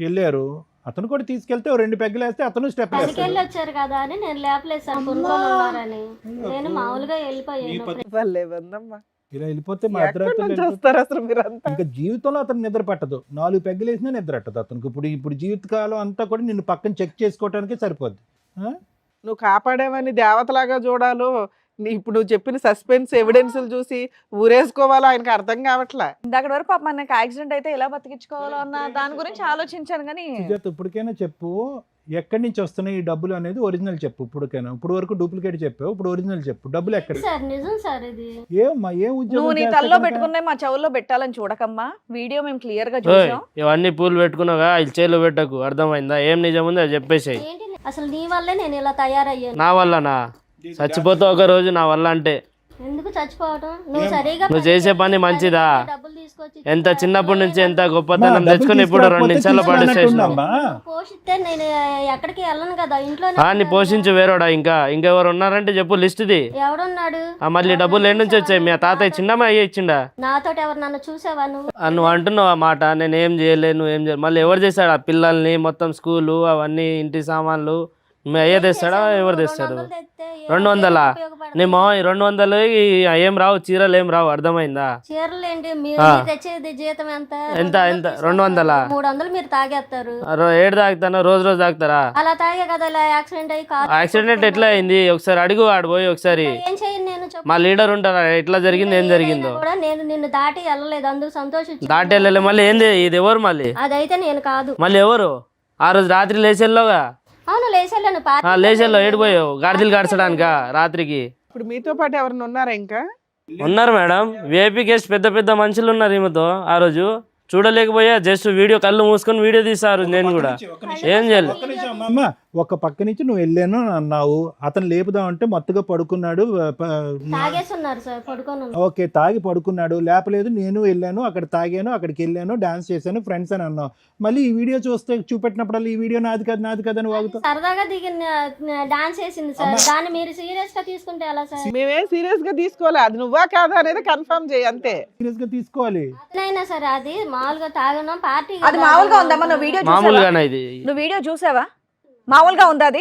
వెళ్ళారు, అతను కూడా తీసుకెళ్తే 2 పెగ్గులు వేస్తే అతను స్టెప్ పనికి వేస్తాడు. వెళ్ళి వచ్చారు కదా అని నేను లేపలేదు సార్, కొనుక్కొని ఉన్నారని. నేను మామూలుగా వెళ్ళిపోయాను. వాళ్ళే వందమ్మా, ఇలా వెళ్ళిపోతే మా ఎక్కడి అర్ధరాత్రులు నుంచి వెళ్ళిపోతే వస్తారు అసలు మీరంతా? ఇంకా జీవితంలో అతను నిద్ర పట్టదు. 4 పెగ్గులు వేసినా నిద్ర పట్టదు అతనికి. ఇప్పుడు జీవితకాలం అంతా కూడా నిన్ను పక్కన చెక్ చేసుకోవడానికే సరిపోద్ది. నువ్వు కాపాడేవని దేవతలాగా చూడాలో, ఇప్పుడు నువ్వు చెప్పిన సస్పెన్స్ ఎవిడెన్స్లు చూసి ఊరేసుకోవాలో ఆయనకి అర్థం కావట్లే. ఇందాక వరకు పాప మనకి యాక్సిడెంట్ అయితే ఎలా బతికించుకోవాలో అన్న దాని గురించి ఆలోచించాను కానీ సుజాత ఇప్పటికైనా చెప్పు, ఎక్కడి నుంచి వస్తున్నాయి ఈ డబ్బులు అనేది ఒరిజినల్ చెప్పు. ఇప్పుడు వరకు డూప్లికేట్ చెప్పావు, ఇప్పుడు ఒరిజినల్ చెప్పు. డబ్బులు ఎక్కడ? సార్ నిజం సార్ ఇది. ఏమ్మా ఏం నువ్వు ఉద్యోగం నీ చేస్తే తల్లో కనుక? పెట్టుకున్నాయి మా చెవుల్లో పెట్టాలని చూడకమ్మా. వీడియో మేము క్లియర్ గా ఓయ్, చూసాం. ఇవన్నీ పూలు పెట్టుకున్నావుగా, ఇది చేలో పెట్టకు. అర్థమైందా? ఏం నిజం ఉంది అది చెప్పేసాయి. ఏంటి అసలు నీ వల్లే నేను ఇలా తయారయ్యాను. నా వల్లనా? చచ్చిపోతా ఒక రోజు నా వల్ల అంటే ఎందుకు చచ్చిపోవటం? నువ్వు సరిగా నువ్వు చేసే పని మంచిదా? డబ్బులు తీసుకొచ్చి ఎంత చిన్నప్పటి నుంచి ఎంత గొప్పతనం డబ్బులు తెచ్చుకొని ఇప్పుడు 2 నిమిషాల్లో పడి స్టేషన్ తీసుకురాకపోతే పోషిస్తే నేను ఎక్కడికి వెళ్ళను కదా, ఇంట్లో నీ పోషించు వేరేడా ఇంకెవరు ఉన్నారంటే చెప్పు లిస్ట్ది. ఎవడున్నాడు? మళ్ళీ డబ్బులు ఏడు నుంచి వచ్చాయి? మీ తాతయ్య చిన్నమ్మా అయ్యే ఇచ్చిండా? నాతోటి ఎవరు నన్ను చూసావా నువ్వు? నువ్వు అంటున్నావు ఆ మాట, నేను ఏం చేయలేదు నువ్వేం చేయలేదు. మళ్ళీ ఎవరు చేశాడు? ఆ పిల్లల్ని మొత్తం స్కూలు అవన్నీ ఇంటి సామాన్లు మీ అయ్యే తెస్తాడా? ఎవరు తెస్తాడు? 200? నీ మా 200 ఏం రావు, చీరలు ఏం రావు, అర్థమైందా? చీరలు ఏంటి మీరు తెచ్చేది? జీతం ఎంత? ఎంత 200? 300 మీరు తాగేస్తారు. ఏడు తాగుతాను, రోజు తాగుతారా? అలా తాగే కదా ఇలా యాక్సిడెంట్ అయ్యి కారు యాక్సిడెంట్ ఎట్లా అయింది? ఒకసారి అడుగు, ఆడిపోయి ఒకసారి. ఏం చేయను నేను చెప్పు. మా లీడర్ ఉంటారా ఎట్లా జరిగింది, ఏం జరిగిందో? కూడా నేను నిన్ను దాటి వెళ్ళలేదు, అందుకు సంతోషించు. దాటి వెళ్ళలే. మళ్ళీ ఏంది ఇది? ఎవరు మళ్ళీ? అదైతే నేను కాదు. మళ్ళీ ఎవరు? ఆ రోజు రాత్రి లేచెల్లోగా? అవును లేచెళ్ళను. లేచెల్లో ఏడిపోయావు గాడిదలు గాడ్చడానికా రాత్రికి? ఇప్పుడు మీతో పాటు ఎవరైనా ఉన్నారా ఇంకా? ఉన్నారు మేడం, విఐపీ గెస్ట్ పెద్ద పెద్ద మనుషులు ఉన్నారు ఈమెతో. ఆ రోజు చూడలేకపోయా, జస్ట్ వీడియో కళ్ళు మూసుకొని వీడియో తీసారు. నేను కూడా ఏం చేయలేదు. అమ్మ ఒక పక్క నుంచి నువ్వు వెళ్ళాను అన్నావు, అతను లేపుదామంటే మత్తుగా పడుకున్నాడు. తాగేస్తున్నారు సార్, పడుకొని ఓకే, తాగి పడుకున్నాడు, లేపలేదు. నేను వెళ్ళాను, అక్కడ తాగాను, అక్కడికి వెళ్ళాను, డాన్స్ చేశాను, ఫ్రెండ్స్ అని అన్నావు. మళ్ళీ ఈ వీడియో చూస్తే చూపెట్టినప్పుడల్లా ఈ వీడియో నాది కాదు అని వాగుతావు. సరదాగా దిగిన డాన్స్ చేసింది సార్, దాన్ని మీరు సీరియస్ గా తీసుకుంటే ఎలా సార్? మేమేం సీరియస్ గా తీసుకోవాలి, అది నువ్వా కాదా అనేది కన్ఫర్మ్ చేయి అంతే. సీరియస్ గా తీసుకోవాలి. అదనైనా సరే అది మామూలుగా తాగడం పార్టీ. అది మామూలుగా ఉందమ్మా? నువ్వు వీడియో చూసావా? మామూలుగానే ఇది. నువ్వు వీడియో చూసావా? మామూలుగా ఉందా అది?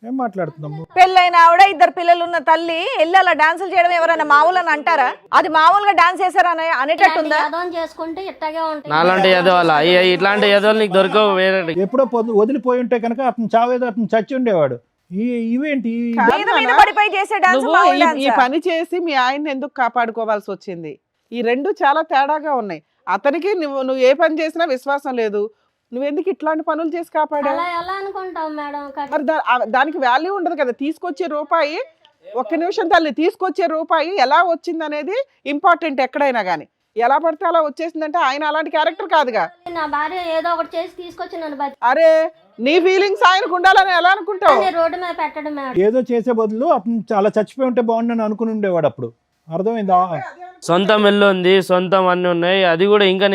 ఏం మాట్లాడుతున్నాము? పెళ్ళైన ఆవిడ, 2 పిల్లలు ఉన్న తల్లి వెళ్ళి అలా డాన్సులు చేయడం ఎవరైనా మామూలు అని అంటారా? అది మామూలుగా డాన్స్ చేశారని అనేటట్టుందా? యాదవం చేసుకుంటే ఇట్టగే ఉంటాయి. నాలాంటి ఎదవాళ్ళ ఇట్లాంటి ఎదవాళ్ళు నీకు దొరకవు వేరే. ఎప్పుడో వదిలిపోయి ఉంటే కనుక అతను చావేదో అతను చచ్చి ఉండేవాడు. ఇవేంటి మీద మీద పడిపోయి చేసే డాన్స్ నువ్వు మామూలు ఈ డాన్సా? పని చేసి మీ ఆయన్ని ఎందుకు కాపాడుకోవాల్సి వచ్చింది? ఈ రెండు చాలా తేడాగా ఉన్నాయి. అతనికి నువ్వు ఏ పని చేసినా విశ్వాసం లేదు, నువ్వెందుకు ఇట్లాంటి పనులు చేసి కాపాడా? అలా ఎలా అనుకుంటాం మేడం? మరి దానికి వాల్యూ ఉండదు కదా. తీసుకొచ్చే రూపాయి, ఒక్క నిమిషం తల్లి, తీసుకొచ్చే రూపాయి ఎలా వచ్చింది అనేది ఇంపార్టెంట్ ఎక్కడైనా కానీ. ఎలా పడితే అలా వచ్చేసిందంటే ఆయన అలాంటి క్యారెక్టర్ కాదుగా. నా భార్య ఏదో ఒకటి చేసి తీసుకొచ్చి నన్ను అరే నీ ఫీలింగ్స్ ఆయనకు ఉండాలని ఎలా అనుకుంటావు? రోడ్డు మీద పెట్టడం మేడం. ఏదో చేసే బదులు అతను చాలా చచ్చిపోయి ఉంటే బాగుండని అనుకుని ఉండేవాడు అప్పుడు. అర్థమైందా? సొంతం ఇల్లు ఉంది, సొంతం అన్ని ఉన్నాయి, అది కూడా ఇంకా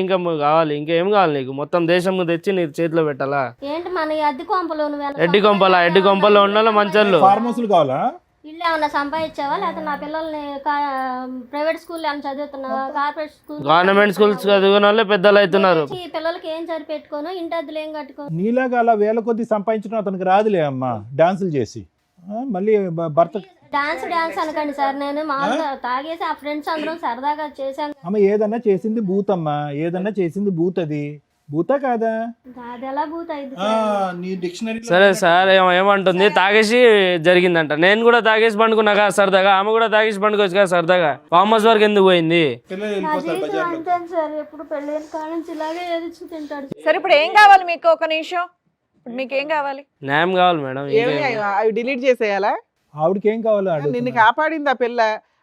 ఇంకా కావాలి. ఇంకేం కావాలి నీకు? మొత్తం దేశం తెచ్చి నీ చేతిలో పెట్టాలా? ఏంటి మన అద్దె కొంపలు? ఎడ్డి కొంపలో ఉండాలి మంచోళ్ళు. ఫార్మర్స్లు కావాలా? ఇల్లు ఏమన్నా సంపాదించావా? లేకపోతే నా పిల్లల్ని ప్రైవేట్ స్కూల్ ఏమైనా చదువుతున్నావా? కార్పొరేట్ స్కూల్, గవర్నమెంట్ స్కూల్స్ చదువుకున్న వాళ్ళే పెద్దలు అవుతున్నారు. పిల్లలకి ఏం సరిపెట్టుకోను, ఇంటి అద్దెలు ఏం కట్టుకోను. నీలాగా అలా వేల కొద్ది సంపాదించడం అతనికి రాదులే అమ్మా, డాన్సులు చేసి. మళ్ళీ భర్త డాన్స్ అనకండి సార్, నేను మామూలుగా తాగేసి ఆ ఫ్రెండ్స్ అందరం సరదాగా చేశాను. అమ్మ ఏదన్నా చేసింది బూత్ అమ్మా, ఏదన్నా చేసింది బూత్. అది బూతా కాదా? అది ఎలా బూత్ అయింది? నీ డిక్షనరీ. సరే సార్, ఏమంటుంది? తాగేసి జరిగిందంట. నేను కూడా తాగేసి పండుకున్నా కదా సరదాగా, ఆమె కూడా తాగేసి పండుకోవచ్చు కదా సరదాగా. ఫామ్ హౌస్ వరకు ఎందుకు పోయింది? అంతే సార్, ఎప్పుడు పెళ్ళైన కాడ నుంచి ఇలాగే ఏదిచ్చు తింటాడు. సరే ఇప్పుడు ఏం కావాలి మీకు? ఒక నిమిషం, మీకు ఏం కావాలి? న్యాయం కావాలి మేడం. అవి డిలీట్ చేసేయాలా? ఆవిడకి ఏం కావాలో నిన్ను కాపాడింది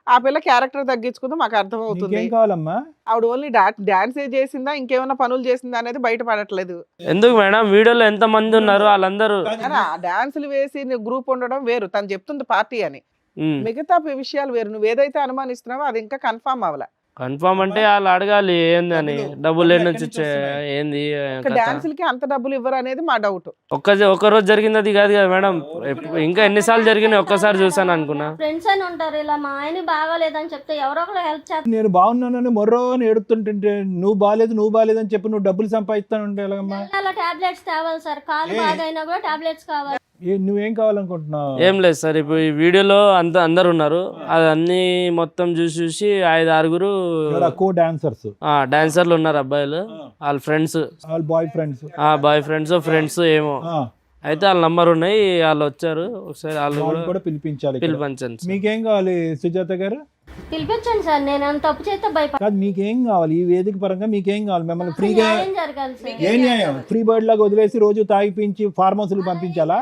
ఆ పిల్ల క్యారెక్టర్ తగ్గించుకుందో మాకు అర్థమవుతుంది. ఏం కావాలమ్మా? ఆవిడ ఓన్లీ డాన్స్ చేసిందా ఇంకేమైనా పనులు చేసిందా అనేది బయటపడట్లేదు. ఎందుకు మేడం? వీడియోలో ఎంత మంది ఉన్నారు, వాళ్ళందరూ డాన్సులు వేసి గ్రూప్ ఉండడం వేరు, తను చెప్తుంది పార్టీ అని. మిగతా విషయాలు వేరు. నువ్వు ఏదైతే అనుమానిస్తున్నావో అది ఇంకా కన్ఫర్మ్ అవ్వలే. కన్ఫర్మ్ అంటే వాళ్ళు అడగాలి ఏంది అని, డబ్బులు ఎన్ని నుంచి ఏంది. డాన్సులకి అంత డబ్బులు ఇవ్వరు అనేది మా డౌట్. ఒక్క రోజు జరిగింది అది కాదు కదా మేడం, ఇంకా ఎన్నిసార్లు జరిగినాయి ఒక్కసారి చూసాను అనుకున్నా. ఫ్రెండ్స్ అని ఉంటారు, ఇలా మా ఆయన బాగాలేదని చెప్తే ఎవరో ఒకరు హెల్ప్ చేస్తారు. నేను బాగున్నానని మొర్రో అని ఏడుతుంటుంటే నువ్వు బాగాలేదని చెప్పి నువ్వు డబ్బులు సంపాదిస్తానంటే ఎలాగమ్మా? టాబ్లెట్స్ కావాలి సార్, కాలు బాగైనా కూడా టాబ్లెట్స్ కావాలి. నువ్వేం కావాలనుకుంటున్నావు? ఏం లేదు సార్, ఇప్పుడు ఈ వీడియోలో అందరు ఉన్నారు, అది అన్ని మొత్తం చూసి 5-6 డాన్సర్లు ఉన్నారు, అబ్బాయిలు, వాళ్ళ ఫ్రెండ్స్, బాయ్ ఫ్రెండ్స్ ఏమో. అయితే వాళ్ళ నంబర్ ఉన్నాయి, వాళ్ళు వచ్చారు, ఒకసారి వాళ్ళు కూడా పిలిపించండి. మీకేం కావాలి సుజాత గారు? పిలిపించండి సార్, నేను తప్పు చేస్తే భయపడదు. మీకేం కావాలి? ఈ వేదిక పరంగా మీకేం కావాలి? మిమ్మల్ని ఫ్రీగా జరగాలి సార్. ఏ న్యాయం? ఫ్రీ బర్డ్ లాగా వదిలేసి రోజు తాగిపించి ఫార్మర్స్లు పంపించాలా?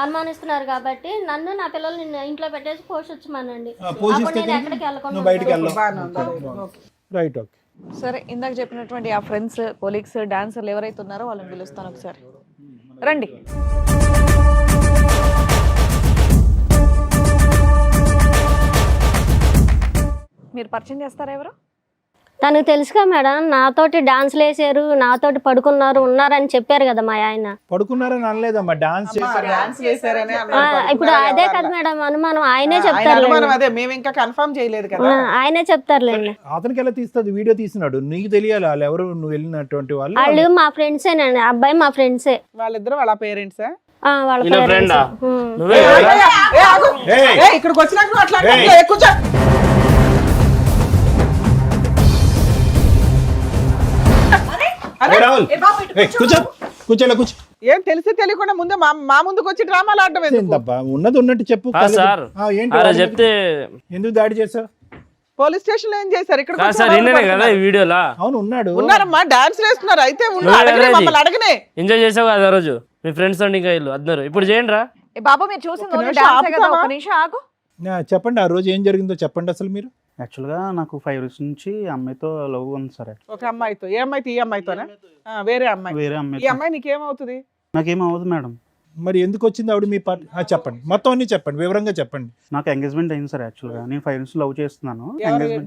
అనుమానిస్తున్నారు కాబట్టి నన్ను నా పిల్లల్ని ఇంట్లో పెట్టేసి పోషించమనండి. ఎక్కడికి రైట్, ఓకే. సరే, ఇందాక చెప్పినటువంటి ఆ ఫ్రెండ్స్, కొలీగ్స్, డాన్సర్లు ఎవరైతే ఉన్నారో వాళ్ళని పిలుస్తాను ఒకసారి. రండి. పరిచయం చేస్తారా ఎవరు? తనకు తెలుసుగా మేడం, నాతోటి డాన్స్లు వేసారు, నాతోటి పడుకున్నారు, ఉన్నారని చెప్పారు కదా మా ఆయన. పడుకున్నారని అనలేదమ్మా, డాన్స్ చేశారు. డాన్స్ వేశారనే ఇప్పుడు అదే కదా మేడం అనుమానం, ఆయనే చెప్తారు. అదే మేము ఇంకా కన్ఫర్మ్ చేయలేదు కదా. ఆయనే చెప్తారులేండి. అతనికి ఎలా తీస్తుంది? వీడియో తీసినాడు, నీకు తెలియాలి వాళ్ళు ఎవరు, నువ్వు వెళ్ళినటువంటి వాళ్ళు. వాళ్ళు మా ఫ్రెండ్సేనండి, అబ్బాయి మా ఫ్రెండ్సే. వాళ్ళిద్దరు వాళ్ళ పేరెంట్సా? వాళ్ళ ఈయన ఫ్రెండా? parents. నువ్వే ఇక్కడికి వచ్చినాక నువ్వు అట్లా కూర్చో. ఏ రాహుల్, ఏ కూర్చో, కూర్చోలే కూర్చో. ఏం తెలిసి తెలియకుండా ముందు మా ముందుకు వచ్చి డ్రామాలు ఆడటం ఎందుకు? ఏందబ్బా, ఉన్నది ఉన్నట్టు చెప్పు. సార్ ఏంటి అరే వాళ్ళ మీద? చెప్తే ఎందుకు దాడి చేశావు? పోలీస్ స్టేషన్ లో ఏం చేశారు? ఇక్కడ కాదు సార్, ఈయననే కదా ఈ వీడియోలా అవును ఉన్నాడు. ఉన్నారమ్మా, డాన్స్ వేస్తున్నారు. అయితే నువ్వే అడగనే, కదా మమ్మల్ని అడగనే. ఎంజాయ్ చేసావు కదా ఆ రోజు, మీ ఫ్రెండ్స్ అండి ఇంకా ఇల్లు అందరు. ఇప్పుడు చేయండి రా. బాబు మీరు చూసింది ఒక్క ఓన్లీ నిమిషం డాన్సే కదా, ఆపుతావా? ఒక నిమిషం ఆగు. చెప్పండి ఆ రోజు ఏం జరిగిందో చెప్పండి అసలు మీరు. యాక్చువల్గా నాకు 5 years నుంచి అమ్మాయితో లవ్ ఉంది సార్. ఒక అమ్మాయితో. ఏ అమ్మాయితో? ఈ అమ్మాయితోనా? వేరే అమ్మాయి. వేరే ఈ అమ్మాయి అమ్మాయి నీకేమవుతుంది? నాకేం అవ్వదు మేడం. మరి ఎందుకు వచ్చింది ఆవిడ మీ పార్టీ? చెప్పండి, మొత్తం అన్ని చెప్పండి, వివరంగా చెప్పండి. నాకు ఎంగేజ్మెంట్ అయింది సార్. యాక్చువల్గా నేను 5 years లవ్ చేస్తున్నాను.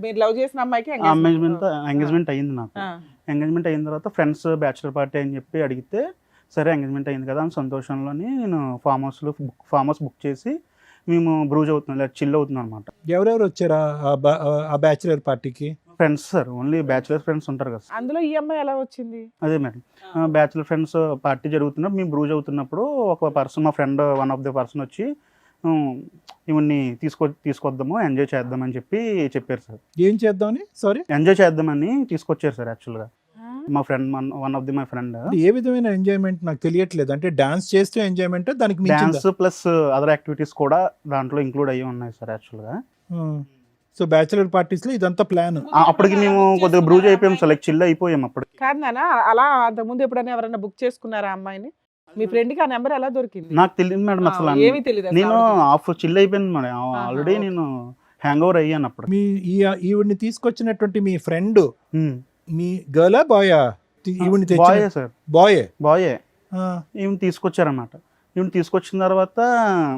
మీరు లవ్ చేసిన అమ్మాయికి ఎంగేజ్మెంట్ అయింది నాకు. ఎంగేజ్మెంట్ అయిన తర్వాత ఫ్రెండ్స్ బ్యాచులర్ పార్టీ అని చెప్పి అడిగితే, సరే ఎంగేజ్మెంట్ అయింది కదా అని సంతోషంలోని నేను ఫామ్ హౌస్ బుక్ చేసి మేము బ్రూజ్ అవుతున్నాం, లేదా చిల్ అవుతున్నాం అనమాట. ఎవరెవరు వచ్చారా ఆ బ్యాచులర్ పార్టీకి? Friends sir, only bachelor friends ఉంటారు కదా. అందులో ఈ అమ్మాయి ఎలా వచ్చింది? అదే మేడం, బ్యాచులర్ ఫ్రెండ్స్ పార్టీ జరుగుతున్నప్పుడు మేము బ్రూజ్ అవుతున్నప్పుడు ఒక పర్సన్, మా friend one of the person వచ్చి ఇవన్నీ తీసుకొద్దాము, ఎంజాయ్ చేద్దామని చెప్పారు సార్. ఏం చేద్దామని? సారీ, ఎంజాయ్ చేద్దామని తీసుకొచ్చారు సార్. యాక్చువల్గా మా friend, one of the my friend. ఏ విధమైన ఎంజాయ్మెంట్ నాకు తెలియట్లేదు. అంటే డాన్స్ చేస్తూ ఎంజాయ్మెంట్, దానికి మించిందా? డాన్స్ ప్లస్ అదర్ యాక్టివిటీస్ కూడా దాంట్లో ఇంక్లూడ్ అయ్యి ఉన్నాయి సార్ యాక్చువల్గా. సో బ్యాచులర్ పార్టీస్ లో ఇదంతా ప్లాన్. అప్పటికి మేము కొద్దిగా బ్రూజ్ అయిపోయాం సార్, లైక్ చిల్ అయిపోయాం అప్పుడు. కాదు నాన్న, అలా అంతకుముందు ఎప్పుడైనా ఎవరైనా బుక్ చేసుకున్నారా ఆ అమ్మాయిని? మీ ఫ్రెండ్ కి ఆ నెంబర్ ఎలా దొరికింది? నాకు తెలియదు మేడం అసలు. ఏమీ తెలియదు. నేను ఆఫ్ చిల్ అయిపోయాను మేడం, ఆల్రెడీ నేను హ్యాంగ్ ఓవర్ అయ్యాను అప్పుడు. మీ ఈవిడ్ని తీసుకొచ్చినటువంటి మీ ఫ్రెండ్ మీ గర్లా బాయా? ఈవిడ్ని బాయే సార్, బాయే. ఈవెన్ తీసుకొచ్చారన్నమాట. ఈవెన్ తీసుకొచ్చిన తర్వాత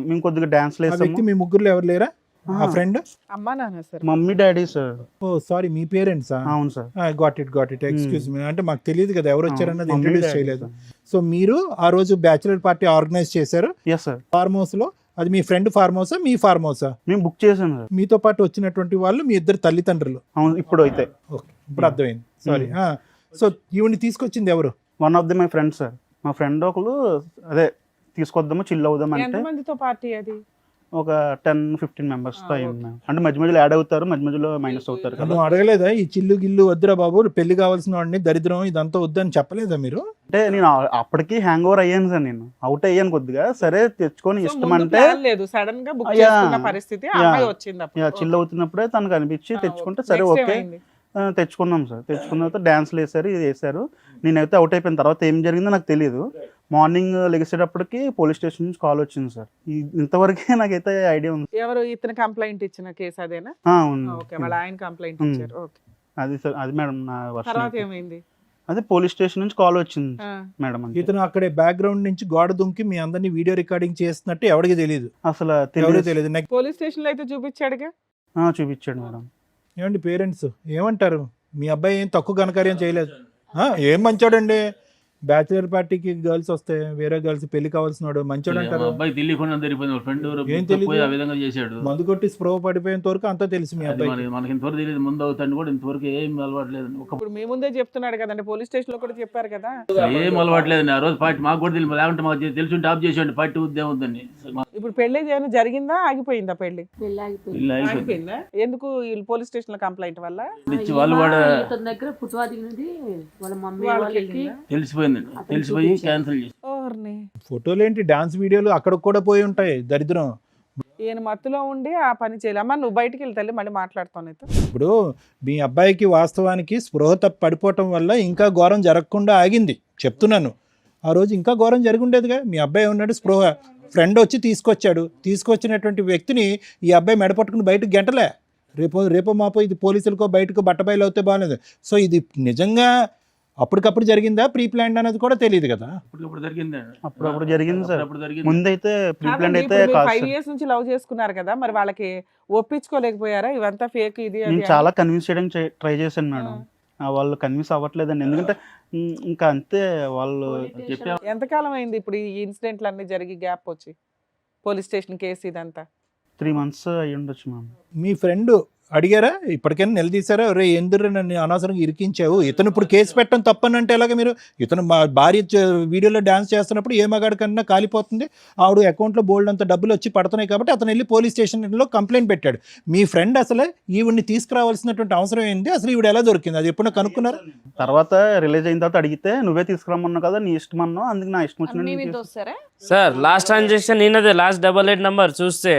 మేము కొద్దిగా డాన్స్ వ్యక్తి మీ ముగ్గురులో ఎవరు లేరా? ఆ ఫ్రెండ్ అమ్మా నాన్న సార్, మమ్మీ డాడీ సార్. ఓ సారీ, మీ పేరెంట్స్? అవును sir. Got it, excuse me. అంటే మాకు తెలియదు కదా ఎవరు వచ్చారన్నది, మమ్మీ ఇంట్రడ్యూస్ డాడీ చేయలేదు. సార్. సో మీరు ఆ రోజు బ్యాచులర్ పార్టీ ఆర్గనైజ్ చేశారు ఎస్ సార్. ఫార్మ్ హౌస్ లో. అది మీ ఫ్రెండ్ ఫార్మ్ హౌసా, మీ ఫార్మ్ హౌసా? మేము బుక్ చేసాను సార్. మీతో పాటు వచ్చినటువంటి వాళ్ళు మీ ఇద్దరు తల్లిదండ్రులు? అవును, ఇప్పుడు అయితే. ఓకే, ఇప్పుడు అర్థమైంది. సారీ. సో ఈవిడ్ని తీసుకొచ్చింది ఎవరు? One of the my friend sir. మా ఫ్రెండ్ ఒకరు అదే తీసుకొద్దాము, చిల్ అవుదాం అంటే ఎంతమందితో పార్టీ అది? ఒక 10-15 members తో అయింది. అంటే మధ్య మధ్యలో యాడ్ అవుతారు, మధ్య మధ్యలో మైనస్ అవుతారు కదా. నువ్వు అడగలేదా ఈ చిల్లు గిల్లు వద్దురా బాబు, పెళ్లి కావాల్సిన వాడిని, దరిద్రం ఇదంతా వద్దని చెప్పలేదా మీరు? అంటే నేను అప్పటికి హ్యాంగ్ ఓవర్ అయ్యాను సార్, నేను అవుట్ అయ్యాను కొద్దిగా. సరే తెచ్చుకొని ఇష్టం అంటే లేదు, సడన్ గా బుక్ చేసుకున్న పరిస్థితి. ఆ అమ్మాయి వచ్చింది అప్పుడు. చిల్ అవుతున్నప్పుడే తనకు అనిపించి తెచ్చుకుంటే సరే ఓకే తెచ్చుకున్నాం సార్. తెచ్చుకున్న తర్వాత డాన్స్లు వేసారు, ఇది వేసారు. నేనైతే అవుట్ అయిపోయిన తర్వాత ఏం జరిగిందో నాకు తెలియదు. మార్నింగ్ లెగిసేటప్పటికి పోలీస్ స్టేషన్ నుంచి కాల్ వచ్చింది సార్. ఇంతవరకే నాకైతే ఐడియా ఉంది. ఎవరు ఇతను కంప్లైంట్ ఇచ్చిన కేసు అదేనా? ఓకే, వాళ్ళ ఆయన కంప్లైంట్ ఇచ్చారు. ఓకే, అది సార్, అది మేడం నా తర్వాత వర్షన్. ఏమైంది? అదే పోలీస్ స్టేషన్ నుంచి కాల్ వచ్చింది మేడం. ఇతను అక్కడే బ్యాక్గ్రౌండ్ నుంచి గోడ దుంకి మీ అందరినీ వీడియో రికార్డింగ్ చేస్తున్నట్టు ఎవరికి తెలియదు, అసలు ఎవరికి తెలియదు. పోలీస్ స్టేషన్ లో అయితే చూపించాడుగా. చూపించాడు మేడం. ఏమండి పేరెంట్స్ ఏమంటారు? మీ అబ్బాయి ఏం తక్కువ ఘనకార్యం చేయలేదు, ఏం మంచోడండి. బ్యాచులర్ పార్టీకి గర్ల్స్ వస్తే వేరే గర్ల్స్ పెళ్లి కావాల్సిన వాడు మంచోడు అంటారు. అబ్బాయి తెలియకుండా జరిగిపోయింది, ఫ్రెండ్ ఏం తెలియదు, ఆ విధంగా చేశాడు. మందు కొట్టి స్ప్రో పడిపోయేంత వరకు అంతా తెలుసు మీ అబ్బాయి. మనకి ఇంతవరకు తెలియదు, ముందు అవుతాడు కూడా ఇంతవరకు ఏం అలవాట్లేదు. ఇప్పుడు మీ ముందే చెప్తున్నాడు కదండి, పోలీస్ స్టేషన్ లో కూడా చెప్పారు కదా. ఏం అలవాట్లేదండి. ఆ రోజు పార్టీ మాకు కూడా తెలియదు, లేకుంటే మాకు తెలిసి టాప్ చేసేయండి పార్టీ ఉద్యమం ఉందని. ఇప్పుడు పెళ్లి ఏమైనా జరిగిందా, ఆగిపోయిందా పెళ్లి? అయిపోయింది. ఎందుకు పోలీస్ స్టేషన్ లో కంప్లైంట్ వల్ల వాళ్ళు కూడా దగ్గర పుట్టువాదిగినది వాళ్ళ మమ్మీ వాళ్ళకి వాళ్ళకి తెలిసిపోయిందండి, తెలిసిపోయి క్యాన్సిల్ చేసి. ఫోటోలు ఏంటి, డాన్స్ వీడియోలు అక్కడికి కూడా పోయి ఉంటాయి, దరిద్రం. ఈయన మత్తులో ఉండి ఆ పని చేయాలి. అమ్మా నువ్వు బయటికి వెళ్తే మళ్ళీ మాట్లాడుతాను. ఇప్పుడు మీ అబ్బాయికి వాస్తవానికి స్పృహ తప్పి పడిపోవటం వల్ల ఇంకా ఘోరం జరగకుండా ఆగింది చెప్తున్నాను. ఆ రోజు ఇంకా ఘోరం జరిగి ఉండేదిగా. మీ అబ్బాయి ఉన్నాడు, స్పృహ ఫ్రెండ్ వచ్చి తీసుకొచ్చాడు. తీసుకొచ్చినటువంటి వ్యక్తిని ఈ అబ్బాయి మెడపట్టుకుని బయటకు గంటలే. రేపో మాపో ఇది పోలీసులకో బయటకు బట్టబయలు అవుతే బాగాలేదు. సో ఇది నిజంగా అప్పటికప్పుడు జరిగిందా ప్రీ ప్లాన్ అనేది కూడా తెలియదు కదా. ఇప్పుడు జరిగింది అప్పుడప్పుడు జరిగింది సార్. అప్పుడు జరిగింది. ముందైతే ప్రీ ప్లాన్ అయితే కాదు 5 సార్. ఇయర్స్ నుంచి లవ్ చేసుకున్నారు కదా, మరి వాళ్ళకి ఒప్పించుకోలేకపోయారా ఇవంతా ఫేక్ ఇది అది నేను అని? చాలా కన్విన్స్ చేయడానికి ట్రై చేశాను మేడం. వాళ్ళు కన్విన్స్ అవ్వట్లేదండి. ఎందుకంటే ఇంకా అంతే వాళ్ళు చెప్పే ఎంతకాలం అయింది ఇప్పుడు ఈ ఇన్సిడెంట్లు అన్ని జరిగి గ్యాప్ వచ్చి పోలీస్ స్టేషన్ కేసు ఇదంతా? 3 months అయ్యి ఉండొచ్చు మ్యామ్. మీ ఫ్రెండ్ అడిగారా ఇప్పటికైనా నిలదీశారా, రే ఎందుకు నన్ను అనవసరంగా ఇరికించావు, ఇతను ఇప్పుడు కేసు పెట్టడం తప్పనంటే ఎలాగ మీరు, ఇతను మా భార్య వీడియోలో డ్యాన్స్ చేస్తున్నప్పుడు ఏ మగాడి కన్నా కాలిపోతుంది, ఆవిడ అకౌంట్లో బోల్డ్ అంత డబ్బులు వచ్చి పడుతున్నాయి కాబట్టి అతను వెళ్ళి పోలీస్ స్టేషన్లో కంప్లైంట్ పెట్టాడు. మీ ఫ్రెండ్ అసలు ఈవిడ్ని తీసుకురావాల్సినటువంటి అవసరం ఏంది, అసలు ఈవిడ ఎలా దొరికింది, అది ఎప్పుడైనా కనుక్కున్నారా? తర్వాత రిలీజ్ అయిన తర్వాత అడిగితే నువ్వే తీసుకురమ్మన్నావు కదా, నీ ఇష్టం అన్నావు, అందుకు నా ఇష్టం మీ మీద వచ్చినట్టు వస్తారా? సార్ లాస్ట్ ట్రాన్సాక్షన్ ఈయనదే, లాస్ట్ 88 నెంబర్ చూస్తే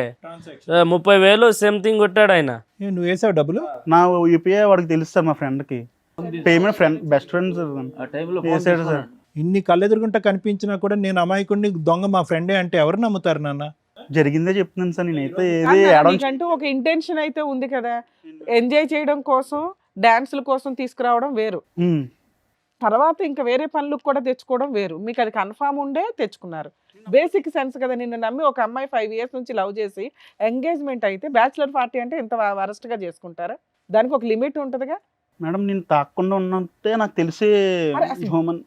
30,000 సంథింగ్ కొట్టాడు ఆయన. నువ్వు వేసావు డబ్బులు? నా యూపీఐ వాడికి తెలుసు సార్, మా ఫ్రెండ్కి పేమెంట్ ఫ్రెండ్ బెస్ట్ ఫ్రెండ్స్ ఆ టైంలో వేసాడు సార్. ఇన్ని కళ్ళెదురుగుంటా కనిపించినా కూడా నేను అమాయకుడిని దొంగ మా ఫ్రెండే అంటే ఎవరు నమ్ముతారు నాన్న? జరిగిందే చెప్తున్నాను సార్. నేనైతే ఏది అన్నా, యాడ్ నీకంటూ ఒక ఇంటెన్షన్ అయితే ఉంది కదా, ఎంజాయ్ చేయడం కోసం డాన్సుల కోసం తీసుకురావడం వేరు, తర్వాత ఇంకా వేరే పనులకు కూడా తెచ్చుకోవడం వేరు. మీకు అది కన్ఫామ్ ఉండే తెచ్చుకున్నారు. బేసిక్ సెన్స్ కదా, నిన్ను నమ్మి ఒక అమ్మాయి 5 years నుంచి లవ్ చేసి ఎంగేజ్మెంట్ అయితే బ్యాచులర్ పార్టీ అంటే ఇంత వరస్ట్గా చేసుకుంటారా? దానికి ఒక లిమిట్ ఉంటుందిగా మేడం. నేను తాకుండా ఉన్నట్టే నాకు తెలిసి హ్యూమన్